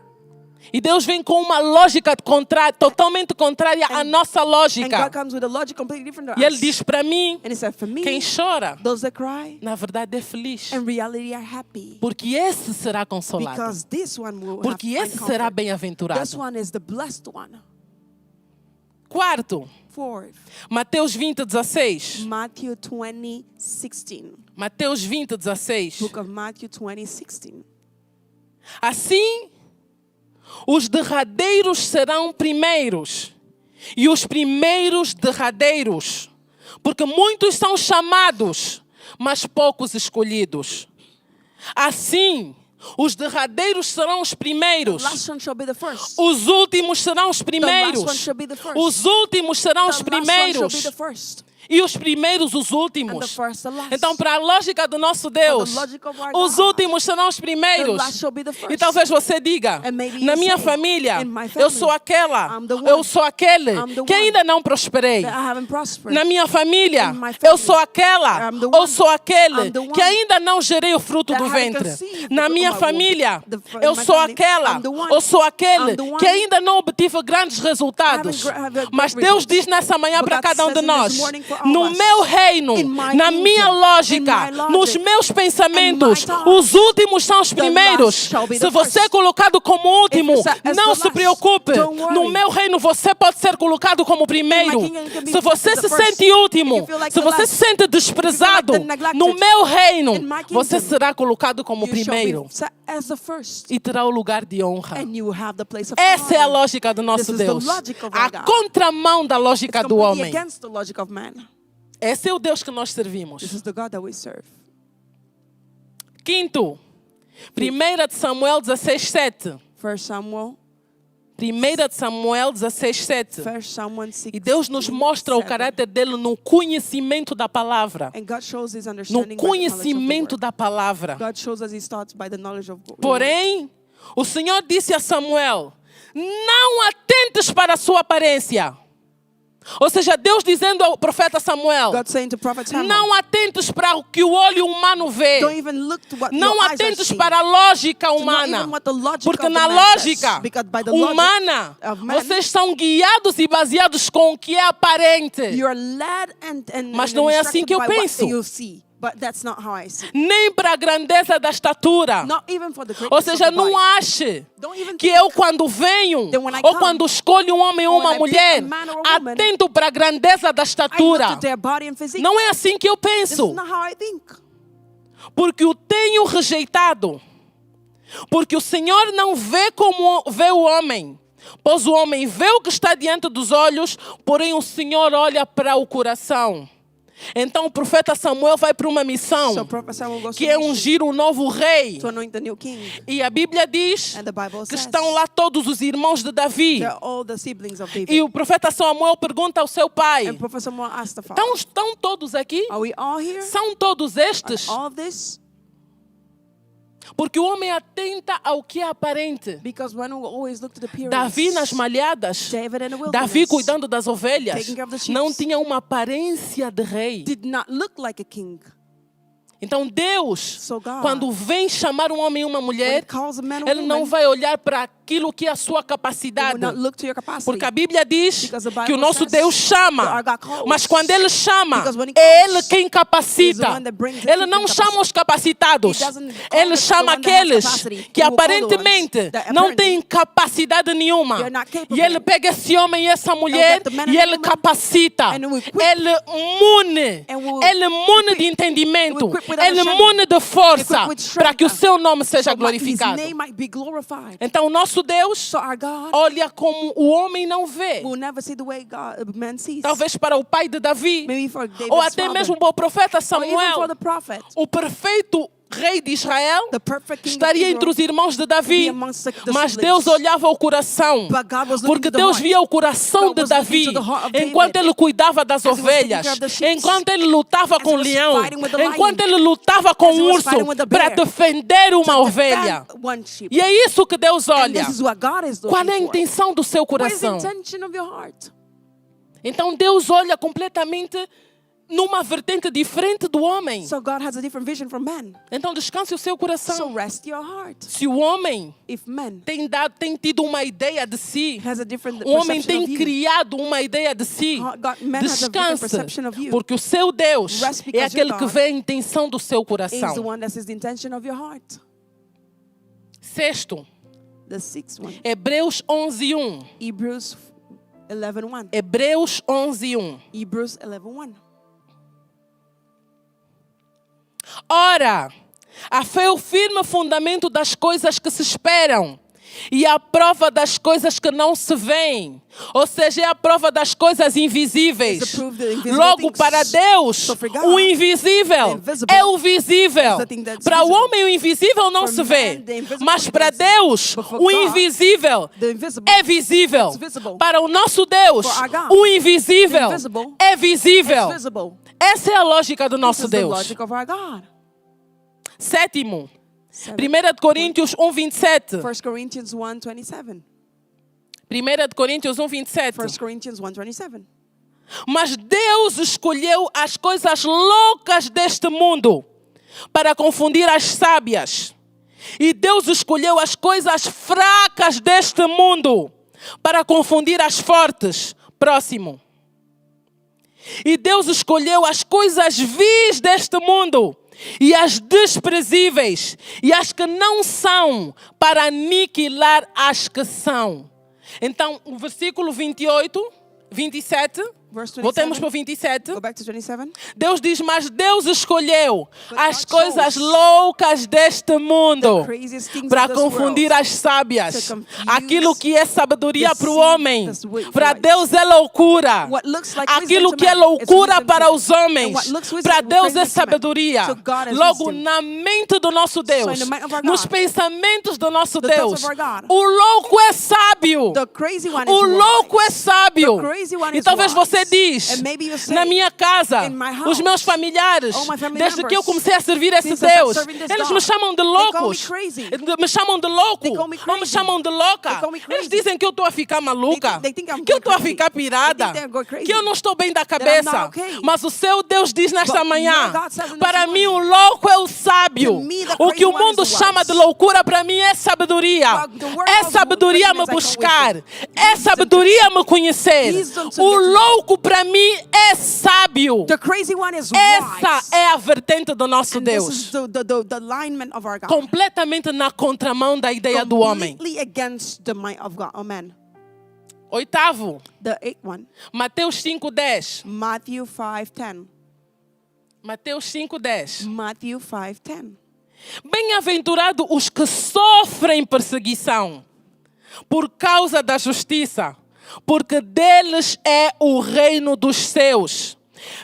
E Deus vem com uma lógica contrária, totalmente contrária à nossa And lógica. God comes with a logic completely different to E Ele us. diz para mim, And He said, for me, quem chora, those that cry, na verdade é feliz. in reality are happy. Porque esse será consolado. Because this one will Porque have esse find será comfort. bem-aventurado. This one is the blessed one. Quarto, Fourth, Mateus 20:16. Matthew 20:16. Mateus 20:16. Book of Matthew 20:16. Assim, os derradeiros serão primeiros e os primeiros derradeiros, porque muitos são chamados, mas poucos escolhidos. Assim, os derradeiros serão os primeiros, The last one shall be the first. os últimos serão os The last primeiros, one shall be the first. os últimos serão os The last one shall primeiros be the first. e os primeiros os And the últimos. first the last. Então, para a lógica do nosso Deus, For the logic of our os God, últimos serão os the primeiros. last shall be the first. E talvez você diga, And maybe na you minha say, família, in my eu family, sou aquela, I'm the one. eu sou aquele I'm the que one ainda não prosperei. that I haven't prospered. Na minha família, In my family, eu sou aquela, I'm the ou one. sou aquele I'm the one que ainda não gerei o fruto that do haven't ventre. conceived Na the fruit minha of my womb. família, In eu my sou family, aquela, I'm the one. ou sou aquele I'm the one. que ainda não obtive grandes resultados. Haven't Mas great Deus results. diz nessa manhã But para God cada um de says in nós, this morning for all no of us, meu reino, in my na kingdom, minha lógica, in my logic, nos meus pensamentos, in my thoughts, os últimos são os the primeiros. last shall be Se the você é first. colocado como último, If you're set as não the se last, preocupe. don't worry. No meu reino você pode ser colocado como primeiro. kingdom you can be Se você set as se the first. sente último, If you feel like se the você last, se sente desprezado, the neglected, no meu reino in my kingdom, você será colocado como You shall primeiro be set as the first. e terá o lugar de honra. And you will have the place of Essa é a honor. lógica do nosso This is the Deus. logic of A our God. contramão da lógica It's do completely homem. against the logic of man. Esse é o Deus que nós servimos. This is the God that we serve. Quinto, 1 Samuel 16:7. 1 Samuel 1 Samuel 16:7. 1 Samuel 6. E Deus nos mostra o caráter dele no conhecimento da palavra. And God shows his No understanding by the knowledge conhecimento of the da palavra. word. God shows us his thoughts by the knowledge of God. Porém, o Senhor disse a Samuel: não atentes para a sua aparência. Ou seja, Deus dizendo ao profeta Samuel: God saying to Prophet Samuel, não atentes para o que o olho humano vê. don't even look to what Não your eyes are atentes seeing. para a lógica not humana. even what the logic Porque of the na man lógica says. Because by the logic humana, of man, vocês são guiados e baseados com o que é aparente. you are led and Mas não é assim instructed que eu by what penso. you see. But that's not how I see. Nem para a grandeza da estatura. Not even for the greatness Ou seja, of the não body. ache Don't even que think eu quando venho that when I ou come, quando escolho um homem ou or when uma I pick mulher, a man or a woman, atento para a grandeza da I look estatura. at their body and physique. Não é assim que eu This is penso. not how I think. Porque o tenho rejeitado. Porque o Senhor não vê como vê o homem. Pois o homem vê o que está diante dos olhos, porém o Senhor olha para o coração. Então o profeta Samuel vai para uma missão, So Prophet Samuel goes que to é mission ungir o novo rei. to anoint the new king. E a Bíblia diz And the Bible que says estão lá todos os irmãos de Davi. they're all the siblings of David. E o profeta Samuel pergunta ao seu pai: And Prophet Samuel asked the father, estão todos aqui? are we all here? São todos estes? All of this? Porque o homem atenta ao que é aparente. Because when we always look to the appearance, Davi nas malhadas, David in the wilderness, Davi cuidando das ovelhas, taking care of the sheep, não tinha uma aparência de rei. did not look like a king. Então Deus, So God, quando vem chamar um homem e uma when mulher, it calls a man or Ele não woman, vai olhar para aquilo que é a sua it capacidade. will not look to your capacity. Porque a Bíblia diz Because the Bible que o nosso says Deus chama, that our God calls. mas quando Ele chama, Because when He é calls, Ele quem He's capacita. the one that brings the Ele não people chama os capacitados, He doesn't call Ele the chama one that has aqueles capacity. que He will call the ones aparentemente that não apparently têm capacidade nenhuma. they're not capable. E Ele pega esse homem e essa mulher get the man e and Ele woman capacita. and will equip- Ele mune, and will Ele mune equip- de entendimento, will equip with Ele understanding, mune de força equip with strength, para que o seu nome seja so that His glorificado. name might be glorified. Então, o nosso Deus So our God olha como o homem não vê. will never see the way man sees. Talvez para o pai de Davi, Maybe for David's ou até father, mesmo para o profeta or even for Samuel, the prophet, o perfeito rei de Israel the perfect king of estaria Israel, entre os irmãos de be Davi. amongst the Mas siblings. Deus olhava o coração, But God was looking porque to the Deus heart. via o coração God de was looking Davi to the heart of David. enquanto ele cuidava das As he was taking ovelhas, care of the sheep. enquanto ele lutava com o was leão, fighting with the lion. enquanto ele lutava com As he o was urso fighting with the para bear. defender uma To ovelha. defend one sheep. E é isso que Deus And olha. this is what God is Qual looking é a for. intenção do seu What is the coração? intention of your heart? Então Deus olha completamente numa vertente diferente do homem. So God has a different vision from man. Então descanse o seu So coração. rest your heart. Se o homem If man tem tido uma ideia de si, has a different o homem perception of tem you, criado uma ideia de si, man has a different descanse, perception of you, porque o seu Deus Rest é because aquele your que God vê a intenção do seu is the coração. one that sees the intention of your heart. Sexto, The sixth one. Hebreus 11:1. Hebrews 11:1. Hebreus 11:1. Hebrews 11:1. Ora, a fé é o firme fundamento das coisas que se esperam e a prova das coisas que não se veem. Ou seja, é a prova das coisas invisíveis. It's the proof that invisible Logo, things. para Deus, So for God, o invisível the invisible é o visível. is the thing that's Para o visible. homem, o invisível não For se man, vê. the invisible Mas para is- Deus, but for o God, invisível the invisible é visível. is visible. Para o nosso Deus, For our God, o invisível the invisible é visível. It's visible. Essa é a lógica do This nosso is the Deus. logic of our God. Sétimo, 7. 1 Coríntios 1:27. 1 Corinthians 1:27. 1 Coríntios 1:27. 1 Corinthians 1:27. Mas Deus escolheu as coisas loucas deste mundo para confundir as sábias. E Deus escolheu as coisas fracas deste mundo para confundir as fortes. Próximo. E Deus escolheu as coisas vis deste mundo e as desprezíveis e as que não são para aniquilar as que são. Então, o versículo 28, 27, Verse 27. voltemos para o 27. Go back to 27. Deus diz, mas Deus escolheu But as God coisas chose loucas deste mundo the craziest things para of this confundir world as sábias. to confuse, Aquilo que é sabedoria para o deceive homem, the wise. para Deus é loucura. What looks like Aquilo wisdom que to é man is loucura wisdom para to os man. homens, And what looks wisdom para is Deus é crazy to man. sabedoria. So God is Logo, wisdom. na mente do nosso Deus, in the mind of our nos God, pensamentos do nosso the thoughts Deus, of our God, o louco é sábio. The crazy one O is louco é wise. sábio. The crazy one E is talvez wise. você diz, And maybe you say, na minha casa, in my house, os meus familiares, all my family desde que eu members, comecei a servir esse since I started Deus, serving this eles God, me chamam de they call me loucos. crazy. Me chamam de louco. They call me Ou me crazy. chamam de louca. They call me Eles crazy. dizem que eu estou a ficar maluca. They think I'm Que eu estou a crazy. ficar pirada. They think they're going crazy. Que eu não estou bem da I'm cabeça. not okay. Mas o seu Deus diz nesta But manhã, your God says in this para mim o morning, louco é o sábio. to me, the O que crazy o one mundo is the chama wise. de loucura, para mim é sabedoria. Well, the world É calls sabedoria me craziness, I call buscar. wisdom. É Wisdom sabedoria me conhecer. Wisdom to O get to know. louco para mim é sábio. The crazy one is Essa wise. é a vertente do nosso And this Deus. is the alignment of our God. Completamente na contramão da ideia do homem. Completely against the mind of God. Amen. Oitavo, The 8th one. Mateus 5:10. Matthew 5:10. Mateus 5:10. Matthew 5:10. Bem-aventurados os que sofrem perseguição por causa da justiça, porque deles é o reino dos céus.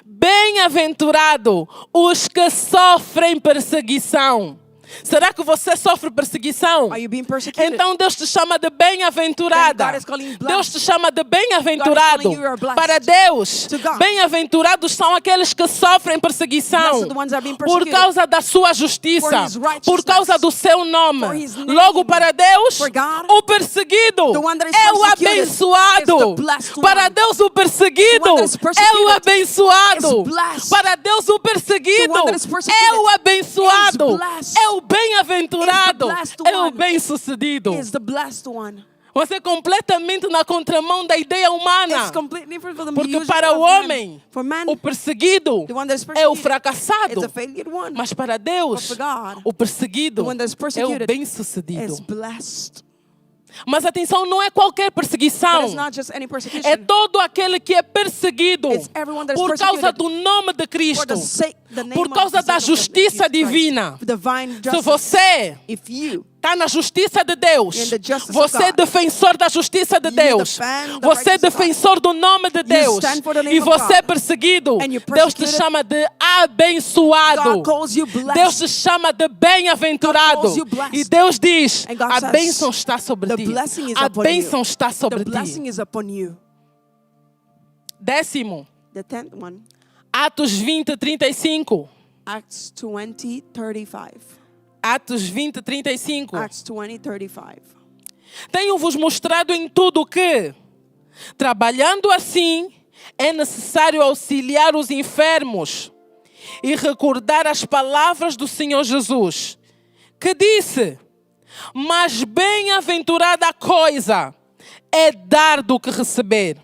Bem-aventurado os que sofrem perseguição. Será que você sofre perseguição? Are you being persecuted? Então Deus te chama de bem-aventurada. Then God is calling you blessed. Deus te chama de bem-aventurado. God is calling you you are blessed. Para Deus, To God. bem-aventurados são aqueles que sofrem perseguição Blessed are the ones that are being por persecuted. causa da sua justiça, For his righteousness. por causa do seu nome. For his name. Logo, para Deus, For God, o perseguido the one that is é o persecuted abençoado. is the blessed one. Para Deus, o perseguido The one that is é o persecuted abençoado. is blessed. Para Deus, o perseguido The one that is persecuted é o abençoado. is blessed. É o bem-aventurado. Is the blessed É o one. bem-sucedido. Is the blessed one. Você é completamente na contramão da ideia humana. It's completely different from the Porque usual para of o man. homem, For man, o perseguido the one that is é o persecuted fracassado. is a failed one. Mas para Deus, But for God, o perseguido the one that is é o persecuted bem-sucedido. is blessed. Mas atenção, não é qualquer But perseguição. it's not just any persecution. É todo aquele que é perseguido It's everyone that is por causa persecuted do nome de for Cristo, the name por of causa the da Son of justiça Jesus Christ. divina. Divine Se justice. você If you está na justiça de Deus, In the justice of você é God, defensor da justiça de you Deus, defend the você é righteousness of defensor do nome de Deus, stand for the name e of você é God, perseguido, and you're Deus te persecuted, chama de abençoado. God calls you blessed. Deus te chama de God bem-aventurado. calls you blessed. E Deus diz, And God a says, bênção está sobre the ti. blessing is A upon bênção you. está sobre The blessing ti. is upon you. 10º, The 10th one, Atos 20:35. Acts 20:35. Atos 20:35. Acts 20:35. Tenho-vos mostrado em tudo que, trabalhando assim, é necessário auxiliar os enfermos e recordar as palavras do Senhor Jesus, que disse: mas bem-aventurada a coisa é dar do que receber.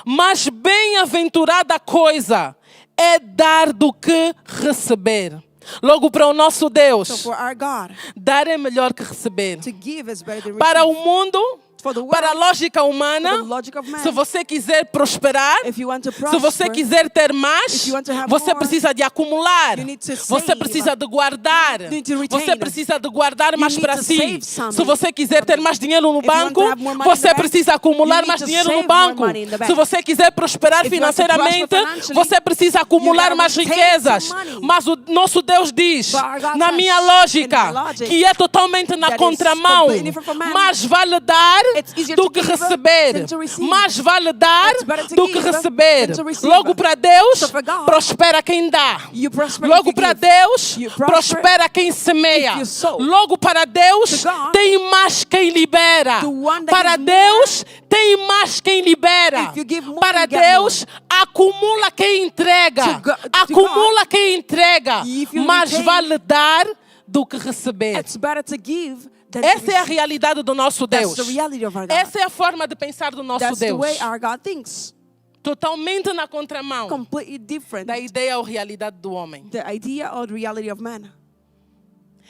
Mas bem-aventurada a coisa é dar do que receber. Logo, para o nosso Deus, So for our God, dar é melhor que receber. to give is better than Para o receive. mundo, for the world, para a lógica humana, for the logic of man. se você quiser prosperar, If you want to se você prosper, quiser ter mais, if you want to have você more, precisa de acumular. you need to Você save. precisa de guardar. You need to retain. Você precisa de guardar mais need para to si. save some. Se você quiser ter mais dinheiro no If you want banco, to have more money in você the bank, precisa acumular you need mais to dinheiro no save more banco. money in the bank. Se você quiser prosperar If you want to financeiramente, prosper financially, você precisa acumular you gotta mais retain riquezas. some money. Mas o nosso Deus diz, But our God na says, minha in lógica, my logic, que é totalmente na that is contramão, completely different from man. mais vale dar It's easier do to que give receber. than to receive. Mais vale dar It's better to do que give receber. than to receive. Logo para Deus, So for God, prospera quem dá. you prosper if Logo you para give. Deus, You prosper prospera quem semeia. if you sow. Logo para Deus, To God, tem mais quem libera. the one that Para gives Deus, tem mais quem libera. If you give more, Para you get Deus, acumula quem entrega. To Acumula quem entrega. If you Mais retain, vale dar do que receber. It's better to give than to Essa é a receive. realidade do nosso Deus. That's the reality of our God. Essa é a forma de pensar do nosso That's the Deus. way our God thinks. Totalmente na contramão Completely different. da ideia ou realidade do homem. The idea or the reality of man.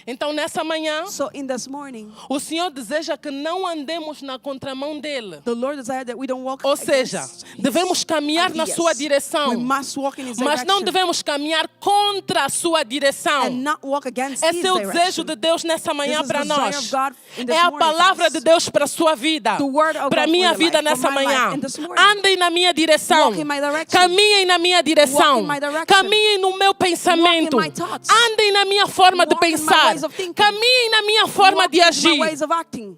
Então, nessa manhã, So in this morning, o Senhor deseja que não andemos na contramão dele. the Lord desired that we don't walk Ou seja, against His devemos caminhar na ideas. sua direção, We must walk in His mas não direction devemos caminhar contra a sua direção. and not walk against Esse His é o direction. desejo de Deus nessa manhã This is para the desire nós. of God in this É a morning palavra for de us. Deus para a sua vida, The word of para a God minha for your vida life, nessa for my manhã. life in this morning. Andem na minha direção, Walk in my direction. caminhem na minha direção, Walk in my direction. caminhem no meu pensamento, Walk in my thoughts. andem na minha forma de Walk in my pensar, ways of thinking. caminhem na minha forma Walk de in my agir, ways of acting.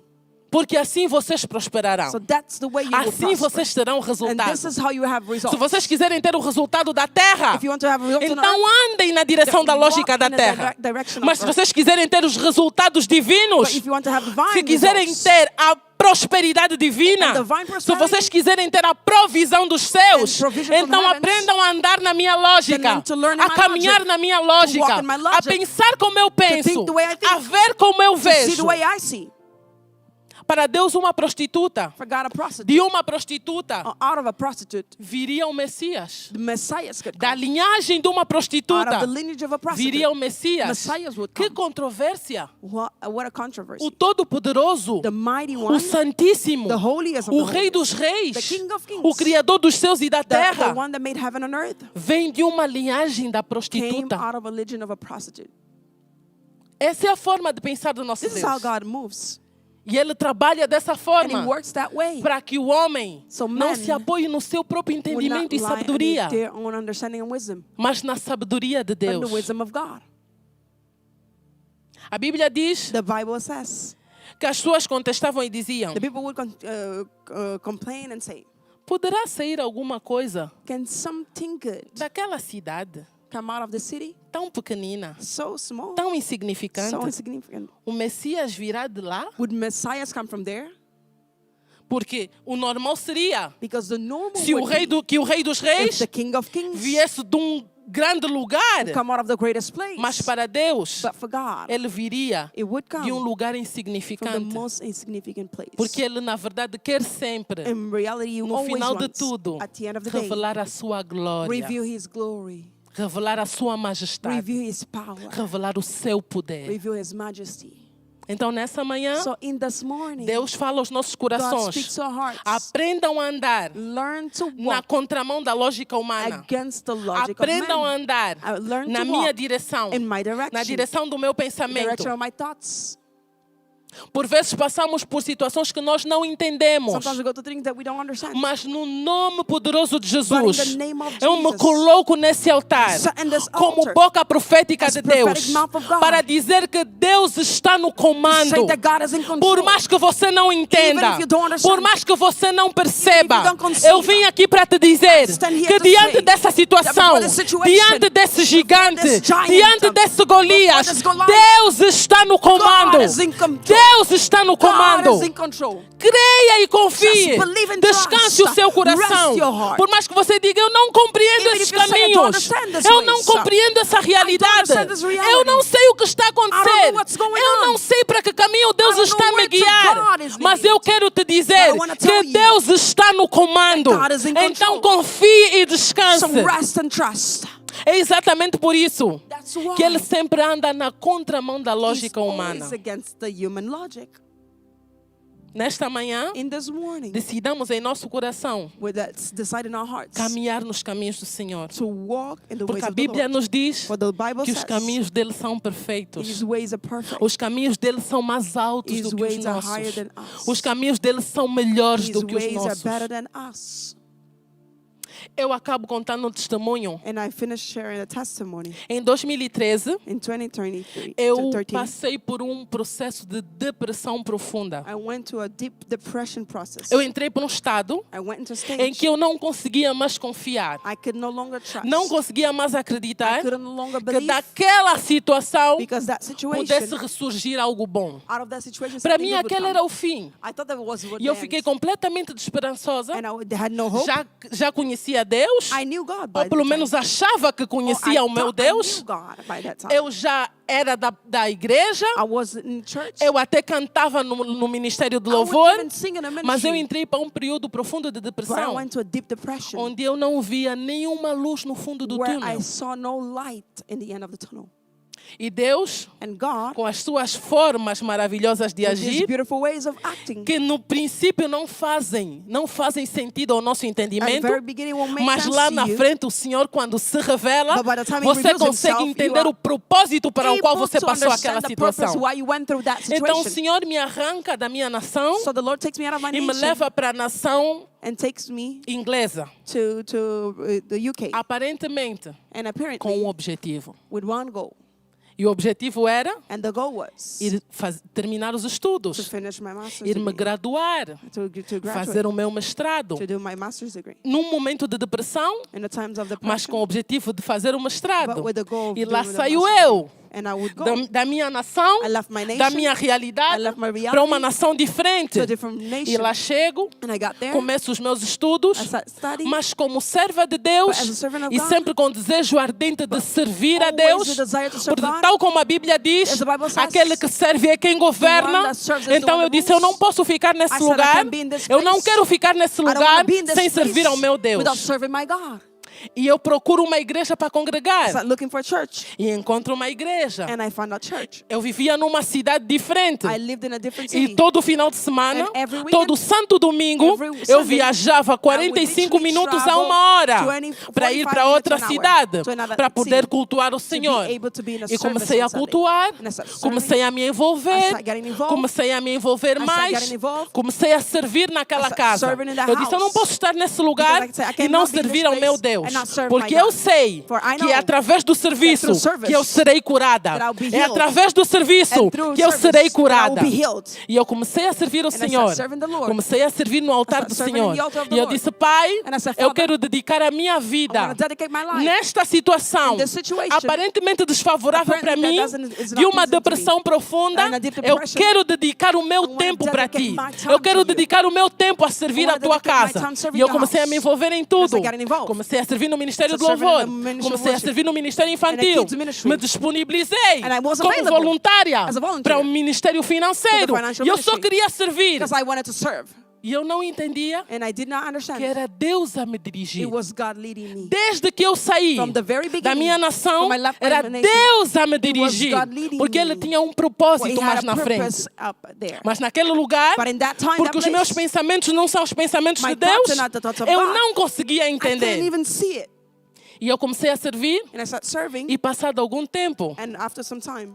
porque assim vocês prosperarão. So that's the way you will Assim prosper. vocês terão And resultado. this is how you have results. Se vocês quiserem ter o resultado da terra, If you want to have results on então earth, andem na direção da walk lógica da in the terra. direction of Mas se earth. vocês quiserem ter os resultados divinos, But if you want to have divine se quiserem results, ter a prosperidade divina, And divine se prosperity, vocês quiserem ter a provisão dos céus, and provision from então heavens, aprendam a andar na minha lógica, then learn to learn in a my caminhar logic, na minha walk lógica, in my a logic, pensar como eu penso, think the way I think, a ver como eu to see vejo. the way I see. Para Deus, uma prostituta, For God, a prostitute, de uma prostituta, out of a prostitute, viria o Messias. the Messiahs could Da come. linhagem de uma Out prostituta, of the lineage of a prostitute, viria o Messias. Messiahs would Que come. controvérsia! What a controversy. O Todo-Poderoso, The mighty o one, Santíssimo, the holiest of o the Rei holy, dos Reis, the King of Kings, o Criador dos céus e da the terra, one that made heaven and earth, vem de uma linhagem da came prostituta. out of a religion of a prostitute. Essa é a forma de pensar do nosso This is how Deus. God moves. E Ele trabalha dessa And He forma works that way. para que o homem So não man se apoie no seu próprio Would not entendimento e lie sabedoria, on their own understanding and wisdom, mas na sabedoria de but in Deus. the wisdom of God. A Bíblia diz The Bible says que as pessoas contestavam e diziam: the people would complain and say, poderá sair alguma coisa can something good daquela cidade come out of the city? tão pequenina, So small, tão so insignificante? insignificant. O Messias virá de lá? Would messiahs come from there? Porque o normal seria Because the normal se o would rei, be que o rei dos if reis the King of Kings viesse de um grande lugar, come out of the greatest place. mas para Deus But for God, ele viria it would come de um lugar from the insignificante, most insignificant place. porque ele na verdade quer sempre, In reality, you no always final de want, tudo, at the end of the day, revelar a sua glória, reveal His glory, revelar a sua majestade, reveal His power, revelar o seu poder. reveal His majesty. Então nessa manhã, So in this morning, Deus fala aos nossos God speaks corações: to our hearts. aprendam a andar Learn to na walk contramão da lógica humana. against the logic of Aprendam a man. andar Learn na to minha walk direção, in my na direction, direção do meu the pensamento. direction of my thoughts. Por vezes passamos por situações que nós não entendemos, Sometimes we go to things that we don't understand. mas no nome poderoso de But Jesus, in the name of eu me Jesus, coloco nesse altar in this como altar, boca profética as de Deus prophetic mouth of God, para dizer que Deus está no comando. say that God is in control. Por mais que você não entenda, Even if you don't understand, por mais que você não perceba, you don't conceive, eu vim aqui para te dizer stand here que to diante say dessa situação, that before this situation, diante desse gigante, this giant, diante desse Golias, this Goliath, Deus está no comando. God is in control. Deus está no God comando. is in control. Creia e confie. Just believe and Descanse trust. o seu coração. Rest your heart. Por mais que você diga, eu não compreendo Even esses if you say, I don't caminhos. understand this Eu não ways. compreendo essa realidade. understand this reality. Eu não sei o que está a I don't acontecer. know what's going Eu on. não sei para que caminho Deus I don't está know a me where to guiar. God is Mas leading eu me. quero te dizer But I wanna que tell you Deus está no comando. that God is in Então control. confie e descanse. So rest and trust. É exatamente por isso That's why que Ele sempre anda na contramão da He's lógica always humana. against the human logic. nesta manhã, in this morning, decidamos em nosso coração let's decide in our hearts caminhar nos caminhos do Senhor. to walk in the ways Porque a of the Bíblia Lord. nos diz For the Bible que os says caminhos dele são perfeitos. His ways are perfect. Os caminhos dele são mais altos His do que os ways are higher nossos. than us. Os caminhos dele são melhores His do que os ways are nossos. better than us. Eu acabo contando um testemunho. And I finished sharing a testimony. Em 2013, In 2023, eu 13, passei por um processo de depressão profunda. I went to a deep depression process. Eu entrei por um estado I went into a stage em que eu não conseguia mais confiar. I could no longer trust. Não conseguia mais I acreditar could no longer que believe daquela situação because that situation, pudesse ressurgir algo bom. out of that situation, Para something mim, good would aquele come. era o fim. I thought that was what E eu the fiquei end. completamente desesperançosa. And I had no hope. Já conhecia Deus, I knew God by ou pelo the menos time. achava que Or I conhecia o meu thought I Deus. knew God by that time. Eu já era da igreja, I was in church. eu até cantava no ministério de I would louvor, even sing in a mas eu ministry. entrei para um período profundo de But I depressão, went to a deep depression onde eu não via nenhuma luz no fundo do where túnel. I saw no light in the end of the tunnel. E Deus, And God, com as suas formas maravilhosas de with these agir, beautiful ways of acting, que no princípio não fazem sentido ao nosso at the entendimento, very beginning won't make mas sense lá to na you. frente o Senhor, quando se revela, But by the time he você reveals consegue himself, entender you are o propósito para o qual able você to passou understand aquela the purpose situação. why you went through that Então o situation. Senhor me arranca da minha nação So the Lord takes me out of my e me nation leva para a nação and takes me inglesa, to the UK. aparentemente And com um apparently objetivo. with one goal. E o objetivo era And the goal was terminar os to estudos, finish my master's ir me degree, graduar, to graduate, fazer o meu mestrado. to do my master's degree. Num momento de depressão, In the times of mas com o depression, objetivo de fazer o mestrado. but with the goal of E lá doing the saiu master's eu, and I would go da minha nação, I left my da nation, minha I realidade, left my reality para uma nação diferente. to a different E nation. lá chego, And I got there, começo os meus estudos, I started studying, mas como serva de Deus But as a servant of e God, sempre com desejo ardente de servir a always Deus, the desire to serve porque God. tal como a Bíblia diz, As the Bible says, aquele que serve é quem governa. that serves is the Então one eu that disse, eu não rules. posso ficar nesse I said, I lugar, can't be in this eu não place. quero ficar nesse I don't lugar want to be in this sem servir ao meu place Deus. without serving my God. E eu procuro uma igreja para I congregar. started looking for a church, E encontro uma igreja. and I found a church. Eu vivia numa cidade diferente. I lived in a different E city. todo final de semana, And every weekend, todo santo domingo, every eu Sunday, viajava I 45 would minutos a travel 1 hora 20, para ir 45 para outra minutes to an hour cidade, to another para poder city, cultuar o to be Senhor. able to be in a E service comecei on a Sunday. cultuar, And I started comecei serving. a me I envolver, started getting involved. comecei a me envolver started mais, getting involved. comecei a servir naquela I started casa. serving in the Eu disse, eu não house. posso estar nesse lugar Because I e cannot não be in this servir ao meu place Deus, and not serve porque my eu God. sei For I que é know através do serviço through service que eu serei curada, that I'll be é healed. através do serviço And through que eu service serei that I will curada. be healed. E eu comecei a servir o I Senhor. started serving the Lord. Comecei a servir no altar do started serving Senhor. in the altar of the E eu Lord. disse, Pai, And I said, eu Father, quero dedicar a minha I vida want to dedicate my life nesta situação in this situation, aparentemente desfavorável para apparently mim, that is de not uma pleasing to me. depressão profunda. And a deep Eu depression. quero dedicar o meu I wanna tempo para dedicate ti. my time Eu quero to you. dedicar o meu tempo a servir I a wanna tua dedicate my casa. time serving E eu your comecei a me house. envolver em tudo. I got involved. Comecei a servir no Ministério de So serving in Louvor. the ministry of Comecei a worship. servir no Ministério And Infantil. the kids ministry. Me disponibilizei And I was como available voluntária as a volunteer para o Ministério Financeiro. to the financial E eu só ministry. queria servir. because I wanted to serve. E eu não entendia And I did not que understand. era Deus a me dirigir. It was God leading me. Desde que eu saí From the very da beginning, minha nação, from my left era nation, Deus a me was dirigir. God leading Porque Ele me. tinha um Well, propósito he mais had na a frente. purpose up there. Mas naquele lugar, But in that time, porque that os meus place, pensamentos não são os pensamentos my de Deus, thoughts are not the thoughts of eu God. não conseguia I couldn't entender. even see it. E eu comecei a servir, And I started serving. e passado algum tempo, And after some time,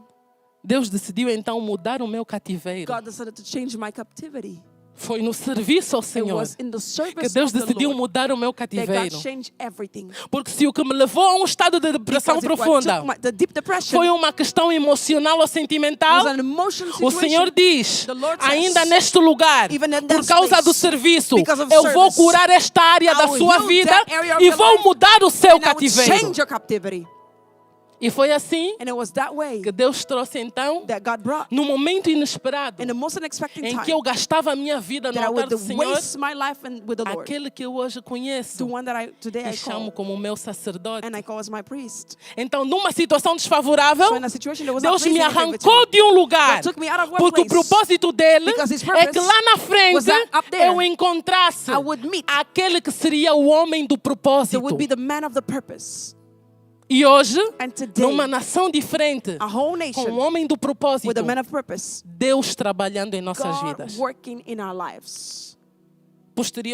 Deus decidiu então mudar o meu cativeiro. God decided to change my captivity. Foi no serviço ao It Senhor was in the que service Deus of the decidiu Lord mudar o meu that cativeiro. God changed everything. Porque se o que me levou a um estado de depressão Because if I profunda took the deep depression foi uma questão emocional ou sentimental, was an emotion o Senhor situation. diz, The Lord says, ainda neste lugar, even in por that causa space, do serviço, because of eu vou service, curar esta área I da will sua heal vida that area of e your vou life, mudar o seu And I would cativeiro. change your captivity. E foi assim And it was that way que Deus trouxe então, that God brought no momento inesperado, in the most unexpected em time que eu gastava a minha vida no that I altar would do Senhor, waste my life with the Lord. aquele que eu hoje conheço The one that today e I chamo call como meu sacerdote. and I call as my priest. Então, numa situação desfavorável, So in a situation that was not Deus me pleasing in favor to arrancou me, de um lugar, God took me out of one porque o place propósito dele because his é que purpose lá na frente was that up there eu encontrasse I would meet aquele que seria o homem do that propósito. would be the man of the purpose. E hoje, And today, numa nação diferente, a whole com nation um homem do propósito, with a man of purpose, Deus trabalhando em nossas God vidas. working in our lives.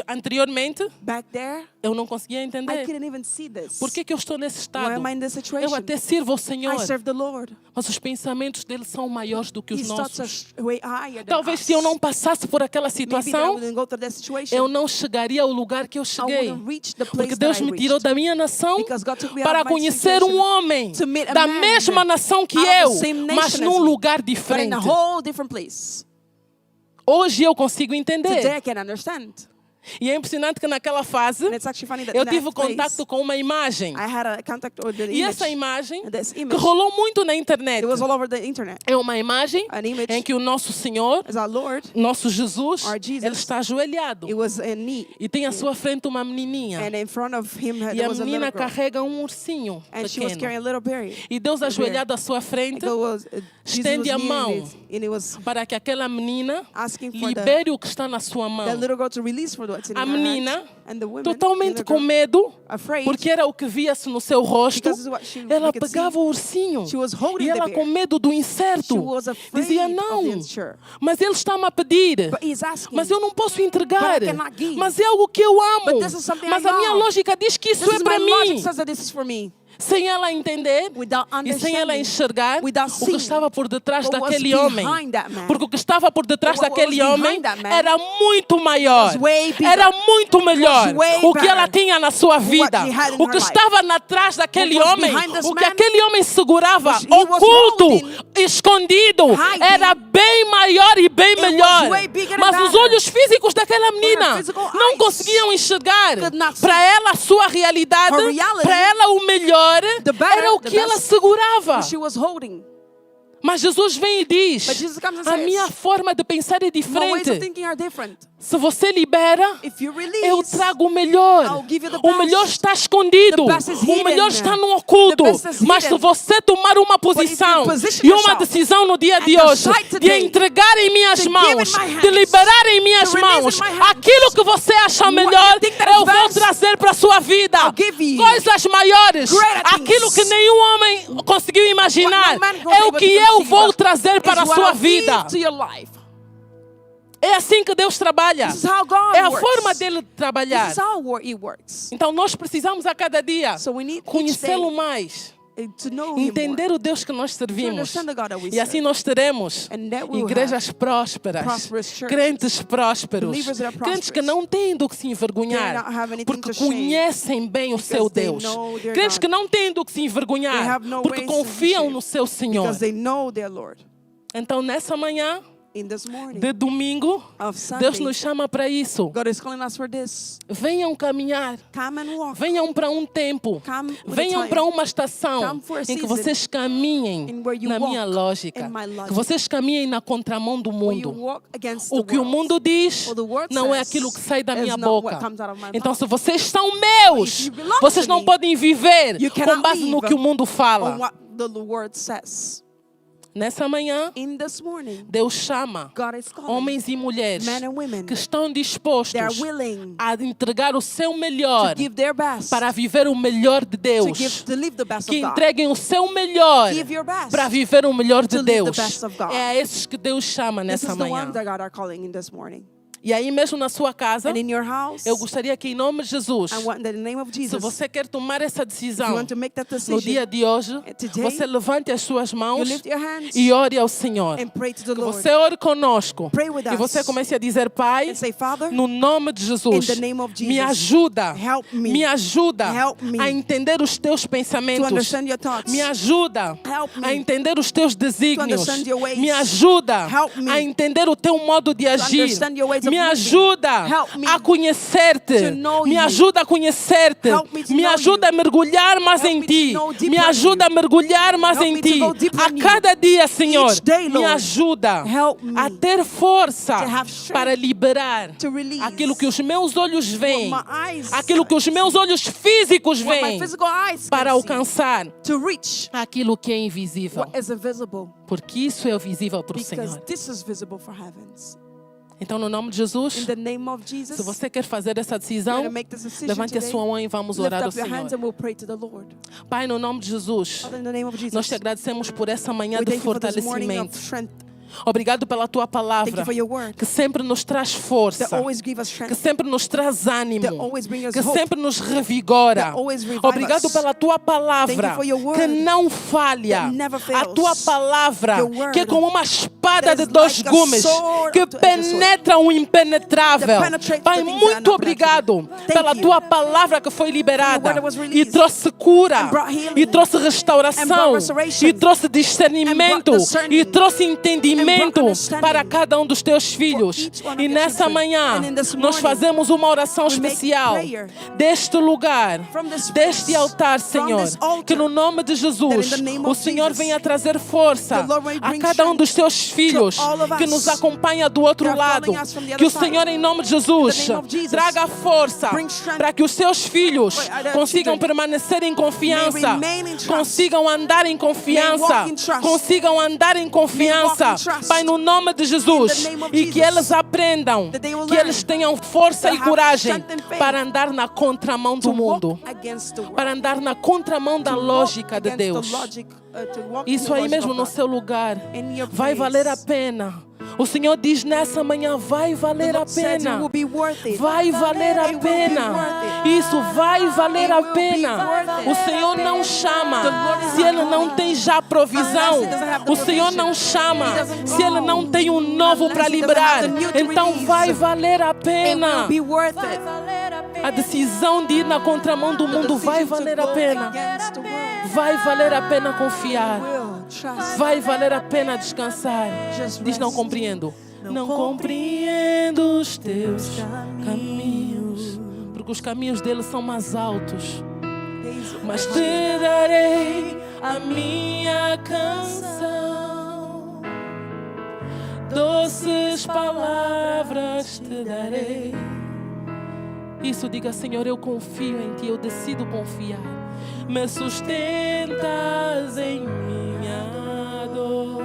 Anteriormente, Back there, eu não conseguia I entender. couldn't even see this. Por que eu estou nesse Why estado? am I in this Eu situation? até sirvo ao Senhor, I serve the Lord. mas os pensamentos dele são maiores do que os His thoughts nossos. are way higher than Talvez us. se eu não passasse por aquela Maybe that I situação, wouldn't go through that situation. eu não chegaria ao lugar que eu I cheguei. wouldn't reach the Porque place Deus that I me tirou reached. da minha nação Because God took me out para of my conhecer um situation homem to meet a da man mesma nação que out of the eu, same nation mas as num me, lugar but in diferente. a whole different place. Hoje eu consigo Today entender. I can understand. E é impressionante que naquela fase And it's actually funny that eu in that tive place, contato com uma imagem. I had a contact with the E image. essa imagem, This que image, rolou muito na internet, it was all over the internet. é uma imagem An image em que o nosso Senhor, as our Lord, nosso Jesus, Our Jesus, ele está ajoelhado. it was in knee. E tem à sua frente uma menininha. And in front of him, E there a was a little menina girl. carrega um ursinho And she was carrying pequeno. a little berry. E Deus ajoelhado à sua And frente God was, Jesus estende a was mão kneeling and he was para que aquela menina asking for libere o que está na sua mão. the little girl to release for what's in A her menina, hand. And the woman, totalmente the com little girl, medo, afraid, porque era o que via-se no seu rosto, because this is what ela we could see. pegava o ursinho She was holding e ela the com bear. medo do incerto She was afraid dizia, of não, the unsure. mas ele está-me a pedir, But he's asking, mas eu não posso entregar, But I cannot give. mas é algo que eu amo, But this is something mas I a minha love. lógica diz que isso this é is para my logic mim, says that this is for me. sem ela entender Without e sem ela understanding, enxergar without o que seeing estava por detrás what was daquele homem. behind that man. Porque o que estava por detrás What was daquele homem behind that man era muito maior, was way bigger. era muito melhor. way O que ela better tinha na sua vida, he had in o her que life. estava atrás daquele What was homem, behind this o que man, aquele homem segurava, which he was oculto, holding, escondido, hiding, era bem maior e bem was melhor. way bigger and Mas os better. olhos físicos daquela menina physical não eyes conseguiam enxergar. could not see. Para ela, a sua realidade, Her reality, para ela, o melhor the better, era o the que ela best, segurava. She was holding. Mas Jesus vem e diz, But Jesus comes and a says, minha forma de pensar é My ways of diferente. thinking are different. Se você libera, If you release, eu trago o melhor. I'll give you the O melhor best. está escondido. The best is O melhor hidden. está no oculto. The best is Mas se hidden. você tomar uma posição position e uma yourself decisão no dia and de hoje decide de today entregar em minhas to give mãos, in my hands, de liberar em minhas to release mãos in my hands, aquilo que você acha what you melhor, think that is eu vou best, trazer para a sua vida I'll give you coisas maiores, greater things. aquilo que nenhum homem conseguiu imaginar. What no man was É o able que to eu conceive vou of trazer para a is what sua I'll give vida. to your life. É assim que Deus trabalha. This is how God É a works. forma dele trabalhar. This is how He works. Então nós precisamos a cada dia So we need each conhecê-lo day mais, to know Him entender more. o Deus que nós To servimos. understand the God that we E assim serve. nós teremos And that we will igrejas prósperas, prosperous churches, crentes prósperos, believers that are crentes que prosperous. não têm do que se They envergonhar, don't have anything porque to shame, conhecem bem o seu they Deus. know their Crentes God. que não têm do que se They envergonhar, have no porque ways to be confiam shamed, no seu Senhor. because they know their Lord. Então nessa manhã In this morning de domingo, of Sunday, Deus nos chama para isso. God is calling us for this. Venham caminhar. Come and walk. Venham para um tempo. Come with a Venham time. para uma estação Come for a em que season vocês caminhem in where you na minha walk lógica. in my logic. Que vocês caminhem na contramão do Where you mundo. walk against O the que o world. mundo diz What the word não é says aquilo que sai da is minha not boca. what comes out of my Então, mouth. se vocês são meus, If you belong vocês to não me, podem viver you com cannot base no live que o mundo on fala. what the word says. Nessa manhã, In this morning, Deus chama God is calling homens e mulheres men and women que estão they dispostos are willing a entregar o seu melhor to give their best, para viver o melhor de Deus. to live the best Que of God. entreguem o seu melhor Give your best para viver o melhor de to live the Deus. best of God. É a esses que Deus chama This nessa is the manhã. ones that God are calling in this morning. E aí mesmo na sua casa, And in your house, eu gostaria que em nome de Jesus, I want that in the name of se Jesus, você quer tomar essa if you decisão want to make that no decision, dia de hoje, today, você levante as suas you mãos lift your hands e ore ao Senhor. and pray to the Que Lord. você ore conosco Pray with e você us. comece a dizer, Pai, And say, Father, no nome de Jesus, in the name of Jesus, me ajuda, help me. me ajuda Help me a entender os teus to pensamentos, understand your thoughts. me ajuda Help me a entender os teus desígnios, understand your ways. me ajuda Help me a entender o teu modo de agir, understand your ways of me moving. ajuda Help me a conhecer-te, to know me you. ajuda a conhecer-te, Help me to me know ajuda you. a mergulhar mais Help em me to ti, know deeper me in ajuda a you. mergulhar mais Help em me to ti, go deeper a in you. cada dia, Senhor, Each day, me Lord. ajuda Help me a ter força to have strength para liberar to release aquilo que os meus olhos veem, what my eyes aquilo que os meus olhos físicos what my veem, physical eyes para can see, alcançar to reach aquilo que é invisível, what is invisible, porque isso é visível para o because Senhor. this is visible for heavens. Então, no nome de In Jesus, the name of Jesus, se você quer fazer essa you're decisão, going to make this decision levante a today. sua mão e vamos Lift orar ao up your hands Senhor. and we'll pray to the Lord. Pai, no nome de Jesus, Father, in the name of Jesus, nós te agradecemos por essa manhã we de thank you for this morning of fortalecimento. strength. Obrigado pela tua Thank you palavra, for your word que sempre nos traz força, that always give us que strength, sempre nos traz that ânimo, always brings us que hope, sempre nos revigora. that always revive Obrigado us. pela tua Thank palavra, you for your word que não falha. that never A fails. tua palavra, Your word que é como uma espada that de is dois like a gumes, sword que of two-edged sword, penetra o impenetrável. that penetrates Pai, the things that are muito not obrigado penetrable. pela Thank you tua palavra que foi liberada word that was e released trouxe cura, and brought healing e trouxe and restauração, brought restoration e trouxe and discernimento, brought discerning e trouxe and entendimento brought understanding para cada um dos teus filhos. each one of E your nessa children. manhã, And in this nós morning, fazemos uma oração we make especial prayer deste lugar, from this deste place, altar, from Senhor. this altar, Que no nome de Jesus, that in the name o of Senhor Jesus, venha trazer força the Lord may a bring cada um dos teus filhos all of que us nos acompanha do outro that are lado. following us from the Que o other side. Senhor, em nome de Jesus, In the name of Jesus, traga força bring strength para que os seus filhos for our consigam children permanecer em confiança, may remain in trust, consigam andar em confiança, walk in trust, consigam andar em confiança. walk in trust. Pai, no nome de Jesus, In the name of e que Jesus, eles aprendam, that they will que learn eles tenham força to e have coragem strength and faith para andar na contramão to do mundo, walk against the world, para andar na contramão da to walk lógica de against Deus. the logic, to walk in Isso the aí logic mesmo of no God. seu lugar In your vai place. valer a pena. O Senhor diz nessa manhã, vai valer The a Lord says it pena. will be worth it. Vai valer a It will be pena. worth it. Isso vai valer It a will be pena. worth it. O Senhor não chama The Lord is se not Ele não calling. tem já provisão. Unless he doesn't have the O Senhor provision. não chama He doesn't se Ele call. não tem um novo Unless para he doesn't liberar. have the new to Então release. vai valer a It pena. will be worth it. A decisão de ir na contramão do mundo vai valer a pena. Against the world. Vai valer a pena confiar. Will trust. Vai valer a pena descansar. Just Diz, não rest. compreendo. Não compreendo os teus caminhos, porque os caminhos deles são mais altos. Mas te darei a minha canção, doces palavras te darei. Isso, diga, Senhor, eu confio em Ti, eu decido confiar. Me sustentas em minha dor,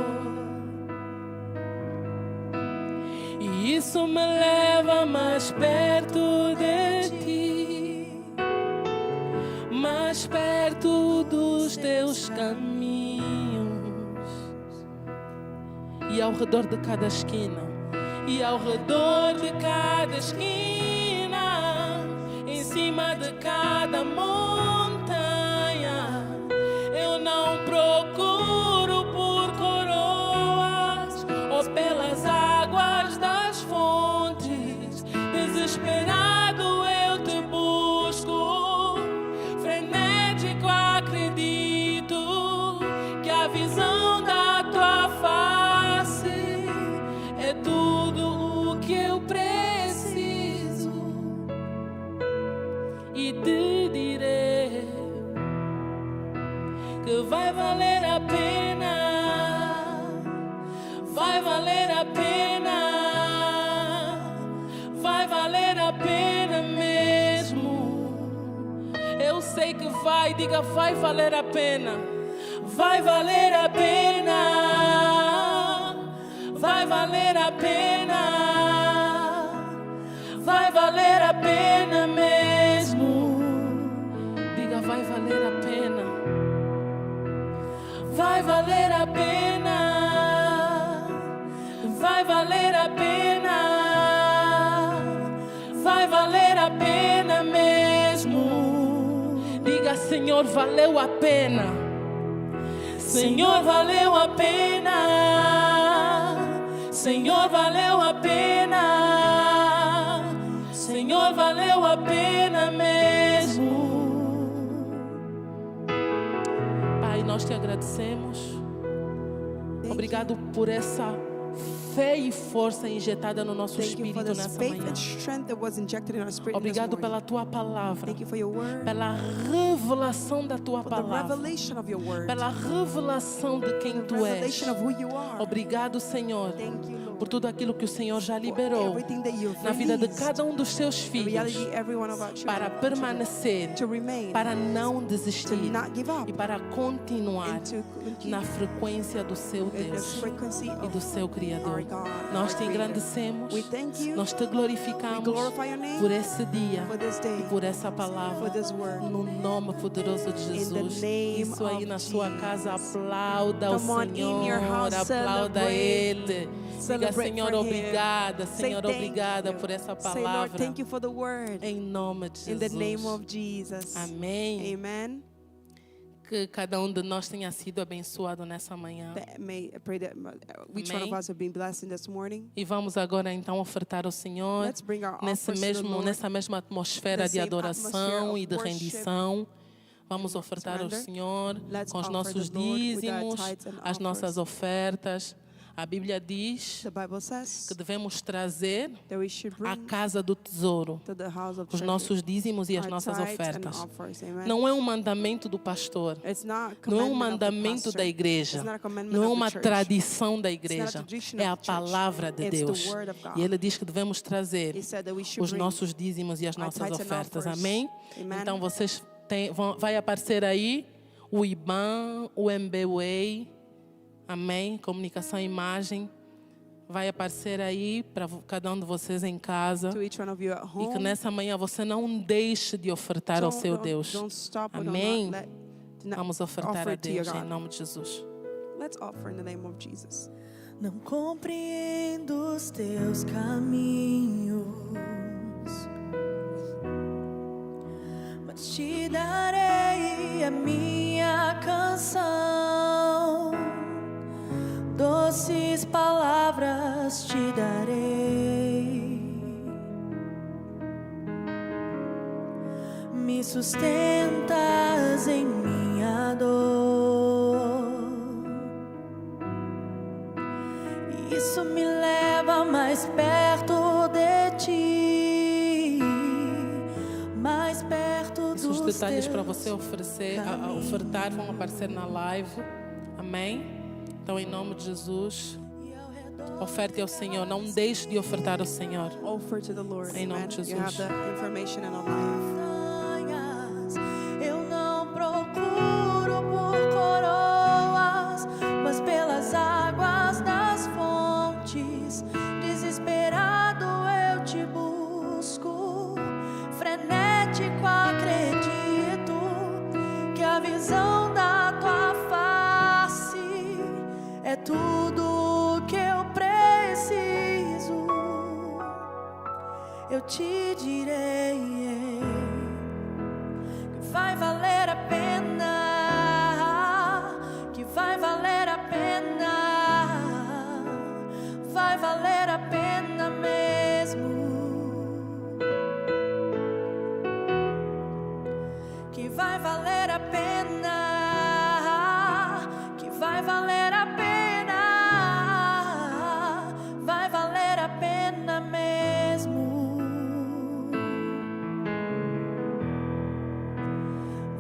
e isso me leva mais perto de Ti, mais perto dos Teus caminhos. E ao redor de cada esquina, e ao redor de cada esquina, em cima de cada montanha, eu não procuro por coroas ou pelas águas das fontes. Desesperado eu te busco, frenético acredito que a visão da tua face é tudo o que eu preciso, e te direi que vai valer a pena, vai valer a pena, vai valer a pena mesmo. Eu sei que vai, diga, vai valer a pena, vai valer a pena, vai valer a pena, vai valer a pena mesmo. Diga, vai valer a pena, vai valer a pena, vai valer a pena, vai valer a pena mesmo. Diga, Senhor, valeu a pena, Senhor, valeu a pena, Senhor, valeu a pena, Senhor, valeu a pena mesmo. Pai, nós te agradecemos. Obrigado por essa fé e força injetada no nosso Thank you for espírito this nessa faith manhã. and strength that was injected in our spirit this Obrigado morning. pela tua palavra, Thank you for your word, pela revelação da tua for the palavra, revelation of your word, pela revelação de quem the tu és. revelation of who you are. Obrigado, Senhor, Thank you, Lord, por tudo aquilo que o Senhor já for liberou everything that you've na vida de released. cada um dos seus In filhos, reality, every one of our para children, permanecer, to remain, para não to desistir not give up, e para continuar and to continue na frequência do seu in the Deus frequency e of do seu Criador. our God, Nós our te Creator. engrandecemos, We thank you, nós te we glorificamos glorify your name por esse dia for this day, e por essa for palavra, this word. no nome poderoso de In the Jesus. name Isso aí of na sua Jesus. casa, aplauda o Come on, in Senhor, your house, aplauda celebrate. Ele. Diga, Celebrate Senhor, for Him. obrigada, Say Senhor, thank obrigada you. por essa Say, Lord, palavra. thank you for the word. Em nome de In the name Jesus. of Jesus. Amém. Amen. Que cada um de nós tenha sido abençoado nessa manhã. I pray that each one of Amém. us have been blessed this morning. E vamos agora então ofertar ao Senhor Let's bring our nessa offers to the Lord. mesma atmosfera The de same adoração atmosphere e de of worship rendição. Vamos and ofertar ao surrender. Senhor Let's com os offer nossos the Lord with our dízimos, tithes and as nossas offers. ofertas. A Bíblia diz The Bible says que devemos trazer that we should à bring casa do tesouro to the house of os treasure nossos dízimos e as our nossas tithes and ofertas. offers. Amen. Não é um mandamento do pastor. It's not a Não é um commandment of the mandamento pastor. da igreja. It's not a commandment Não é of uma the church. tradição da It's not igreja. a tradition É a of the church. palavra de It's the Deus. word of God. E ele diz que devemos trazer He said that we should os bring nossos dízimos e as our nossas tithes and ofertas. offers. Amém? Amen. Então vocês vai aparecer aí o IBAN, o MBWay. Amém? Comunicação e imagem. Vai aparecer aí para cada um de vocês em casa. to each one of you at E home. que nessa manhã você não deixe de ofertar ao seu Deus. Don't stop or Amém? do not Vamos ofertar offer a it to your Deus em God. nome de Jesus. Let's offer in the name of Jesus. Não compreendo os teus caminhos, mas te darei a minha canção. Doces palavras te darei. Me sustentas em minha dor. Isso me leva mais perto de ti, mais perto Os dos detalhes para teus você oferecer, a ofertar vão aparecer na live. Amém? Então, em nome de Jesus, e ao redor oferte ao Senhor. Não deixe de ofertar ao Senhor. Offer to the Lord. Em nome Amen. de You have Jesus. the information in our life. montanhas. Eu não procuro por coroas, mas pelas águas das fontes. Desesperado eu te busco, frenético acredito que a visão da tua face é tudo que eu preciso. Eu te direi que vai valer a pena, que vai valer a pena, vai valer a pena mesmo, que vai valer a pena, que vai valer a pena, vai valer a pena mesmo.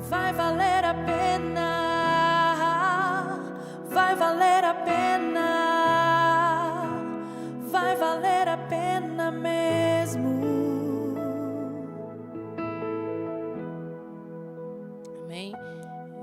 Vai valer a pena, vai valer a pena, vai valer a pena mesmo. Amém?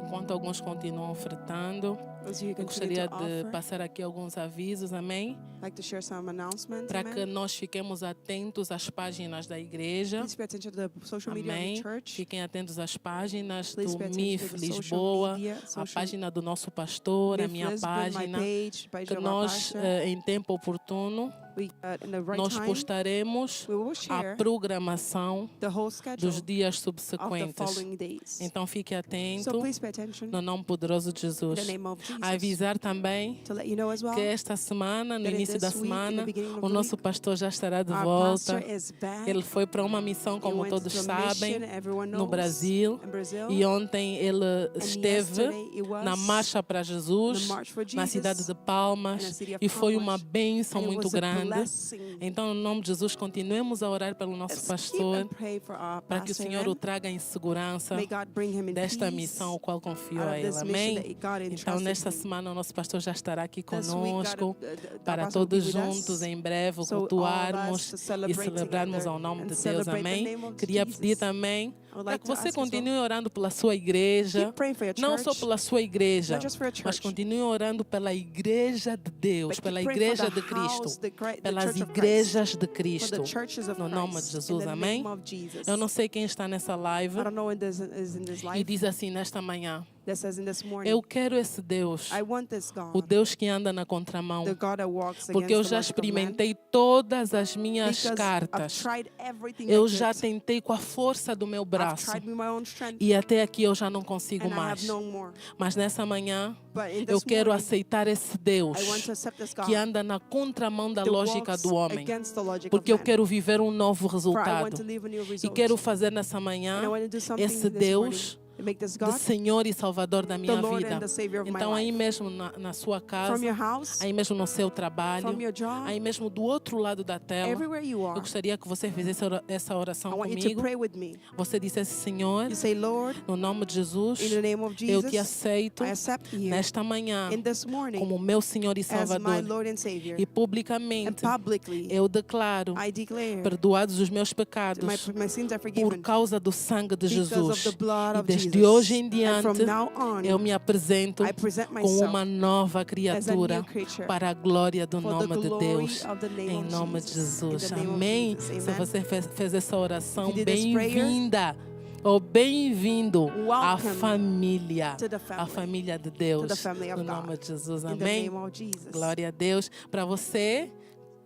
Enquanto alguns continuam ofertando, As you eu continue gostaria to de offer, passar aqui alguns avisos. Amém? I'd like to share some announcements. Para que Amen. nós fiquemos atentos às páginas da igreja. Please pay attention to the social media of Amém. the church. Fiquem atentos às páginas Please do pay attention MIF to the social Lisboa, media, a social página do nosso pastor, a MIF minha Lisbon, página. my page Que of our nós, pastor. em tempo oportuno, In the right nós time, postaremos we will a share programação the whole schedule dos dias of the subsequentes. following days. Então fique So atento please pay attention no nome poderoso de in Jesus. the name of Jesus. Avisar também To let you know as well, que esta semana, no that in início da this week, in the semana, beginning of o the nosso week, pastor já estará de our volta. pastor is back. Ele foi para uma missão, He como went todos to a sabem, mission, everyone no knows, Brasil. in Brazil. E ontem ele And esteve yesterday it was na Marcha para the Jesus, March for na Jesus cidade de in Palmas, the city of e foi uma Palmas. bênção And it muito was a grande. grande. blessing. Então, em nome de Jesus, continuemos a orar pelo nosso Let's keep pastor, and pray for our para que o pastor. Senhor o traga em segurança May God bring him in desta peace missão ao qual confiou out a of ele. this mission Amém? that God Então, entrusted nesta him. semana, o nosso pastor já estará aqui This week, conosco, the para pastor will be todos with juntos, us. em breve, So all of cultuarmos us to e celebrate celebrarmos together ao nome and de Deus. celebrate the Amém? name of Queria Jesus. pedir também I would para like que to você ask as well. continue orando pela sua igreja, Keep praying for your não church, só pela sua igreja, not just for your mas church, continue orando pela igreja de Deus, but pela keep praying for igreja the de Cristo, house, the pelas church of Christ, igrejas de for Cristo, the churches of no nome de Christ, Jesus. in the Amém? name of Jesus. Eu não sei quem está nessa live I don't know when this is in this e life diz assim nesta manhã: that says in this morning, eu quero esse Deus, I want this o God, Deus que anda na contramão, the God that walks porque eu against the já logic of man, experimentei todas as minhas because I've cartas. tried everything Eu I já could. tentei com a força do meu I've braço tried with my own strength, e até aqui eu já não consigo and I mais. have no more. Mas nessa manhã But in eu this quero morning, aceitar esse Deus I want to accept this God que anda na contramão da that lógica walks do homem, against the logic porque of eu man. quero viver um novo For I want resultado to live a new e result. quero fazer nessa And I manhã want to do something esse this Deus morning to make this de God Senhor e Salvador da the minha Lord vida. and the Savior of my Então aí life. mesmo na sua casa, From your house, aí mesmo no seu trabalho, from your job, aí mesmo do outro lado da tela, everywhere you eu are, gostaria que você fizesse essa I oração want you to comigo. pray with me. Você dissesse: Senhor, You say, Lord, no nome de Jesus, in the name of eu te Jesus, aceito I accept you nesta manhã in this morning como meu Senhor e as my Salvador. Lord and Savior. E And publicamente publicly, eu declaro I declare perdoados os meus pecados my sins are por forgiven causa do sangue de because of Jesus. the blood E of desde Jesus. hoje em And diante from now on, eu me apresento I present com myself uma nova as a criatura new creature para a glória do for the nome de glory Deus. of the name Em of nome de Jesus. In Jesus. the name of Amém. Jesus. Se Amen. você fez essa oração, If you did this prayer, bem-vinda ou bem-vindo à welcome família, to the à family, família de Deus. to the family of No God. nome de Jesus. In the Amém. name of Jesus. Glória a Deus. Para você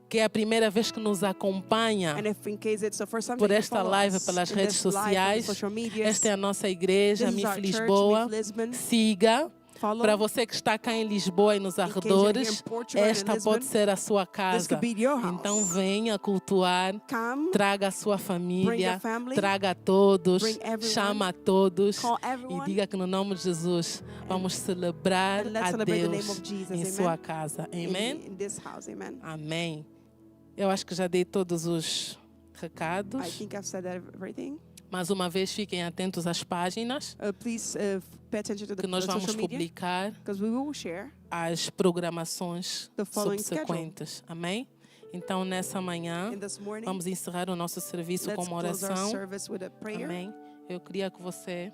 que é a primeira vez que nos acompanha And if in case it's the first time por that you esta follow live us pelas in redes this live on the sociais, social medias, esta é a nossa igreja, this is MIF our church, Lisboa. MIF Lisbon. Siga. Follow. Para você que está cá em Lisboa e nos case you're arredores, here in Portugal and esta Lisbon, pode ser a sua this casa. could be your house. Então venha cultuar, Come, traga a sua bring família, your family, traga a todos, bring everyone, chama a todos call e everyone, diga que no nome de Jesus vamos celebrar and let's a celebrate the name Deus of Jesus. em Amen. sua casa. Amém? In this house. Amen. Amém. Eu acho que já dei todos os I recados. think I've said everything. Mais uma vez, fiquem atentos às páginas Please pay attention to que the nós vamos social media publicar because we will share as programações the following subsequentes. Amém? Então, nessa manhã, in this morning. vamos encerrar o nosso serviço com Let's uma close our oração. service with a prayer. Amém? Eu queria que você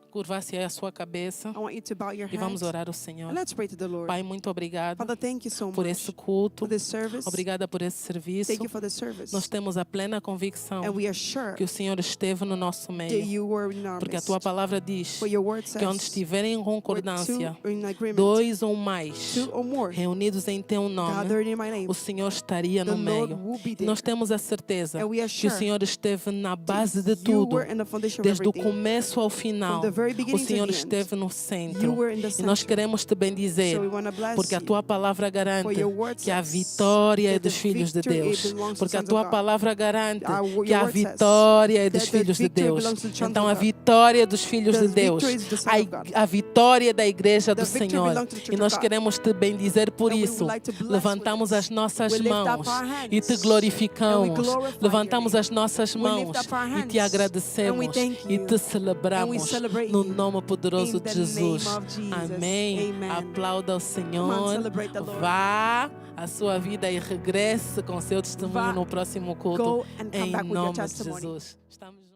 curvasse aí a sua cabeça I want you to bow your e vamos heads orar ao Senhor. and let's pray to the Lord. Pai, muito obrigado Father, thank you so por much esse culto. for this service. Obrigada por esse serviço. Thank you for the service. Nós temos a plena convicção And we are sure que o Senhor esteve no nosso that meio. you were in our Porque a midst. tua palavra diz For your word que onde says, estiverem em where concordância, two are in agreement, dois ou mais two or more reunidos em teu nome, gathered in my name, o Senhor estaria the no Lord meio. will be E there. nós temos a certeza And we are que o sure Senhor esteve na base de you tudo, were in the foundation of desde o everything. começo ao final. From the very O beginning to Senhor the end. esteve no You centro. were in the E nós center. queremos te bendizer, So we want to bless porque a you. tua palavra garante For your word que a says vitória é that the dos filhos de victory Deus. belongs to Porque a sons tua of God. palavra garante Your que a word says vitória é dos that the filhos de victory Deus. belongs to the sons Então of a God. vitória dos filhos The de Deus, victory is the sons of God. a vitória da igreja The do victory Senhor. belongs to the church E nós of God. queremos te bendizer por And we isso. would like to bless Levantamos with as this. nossas We lift up mãos our hands. e te And glorificamos. we glorify Levantamos your as nossas We mãos lift up our e hands. te agradecemos And we thank e you. te And we celebramos celebrate no you. nome poderoso In de the Jesus. name of Jesus. Amém. Amen. Aplauda o Come on, Senhor. celebrate the Lord. Vá a sua vida e regresse com seu testemunho Vá, no próximo culto. Go and come Em back with your nome de testimony. Jesus. Estamos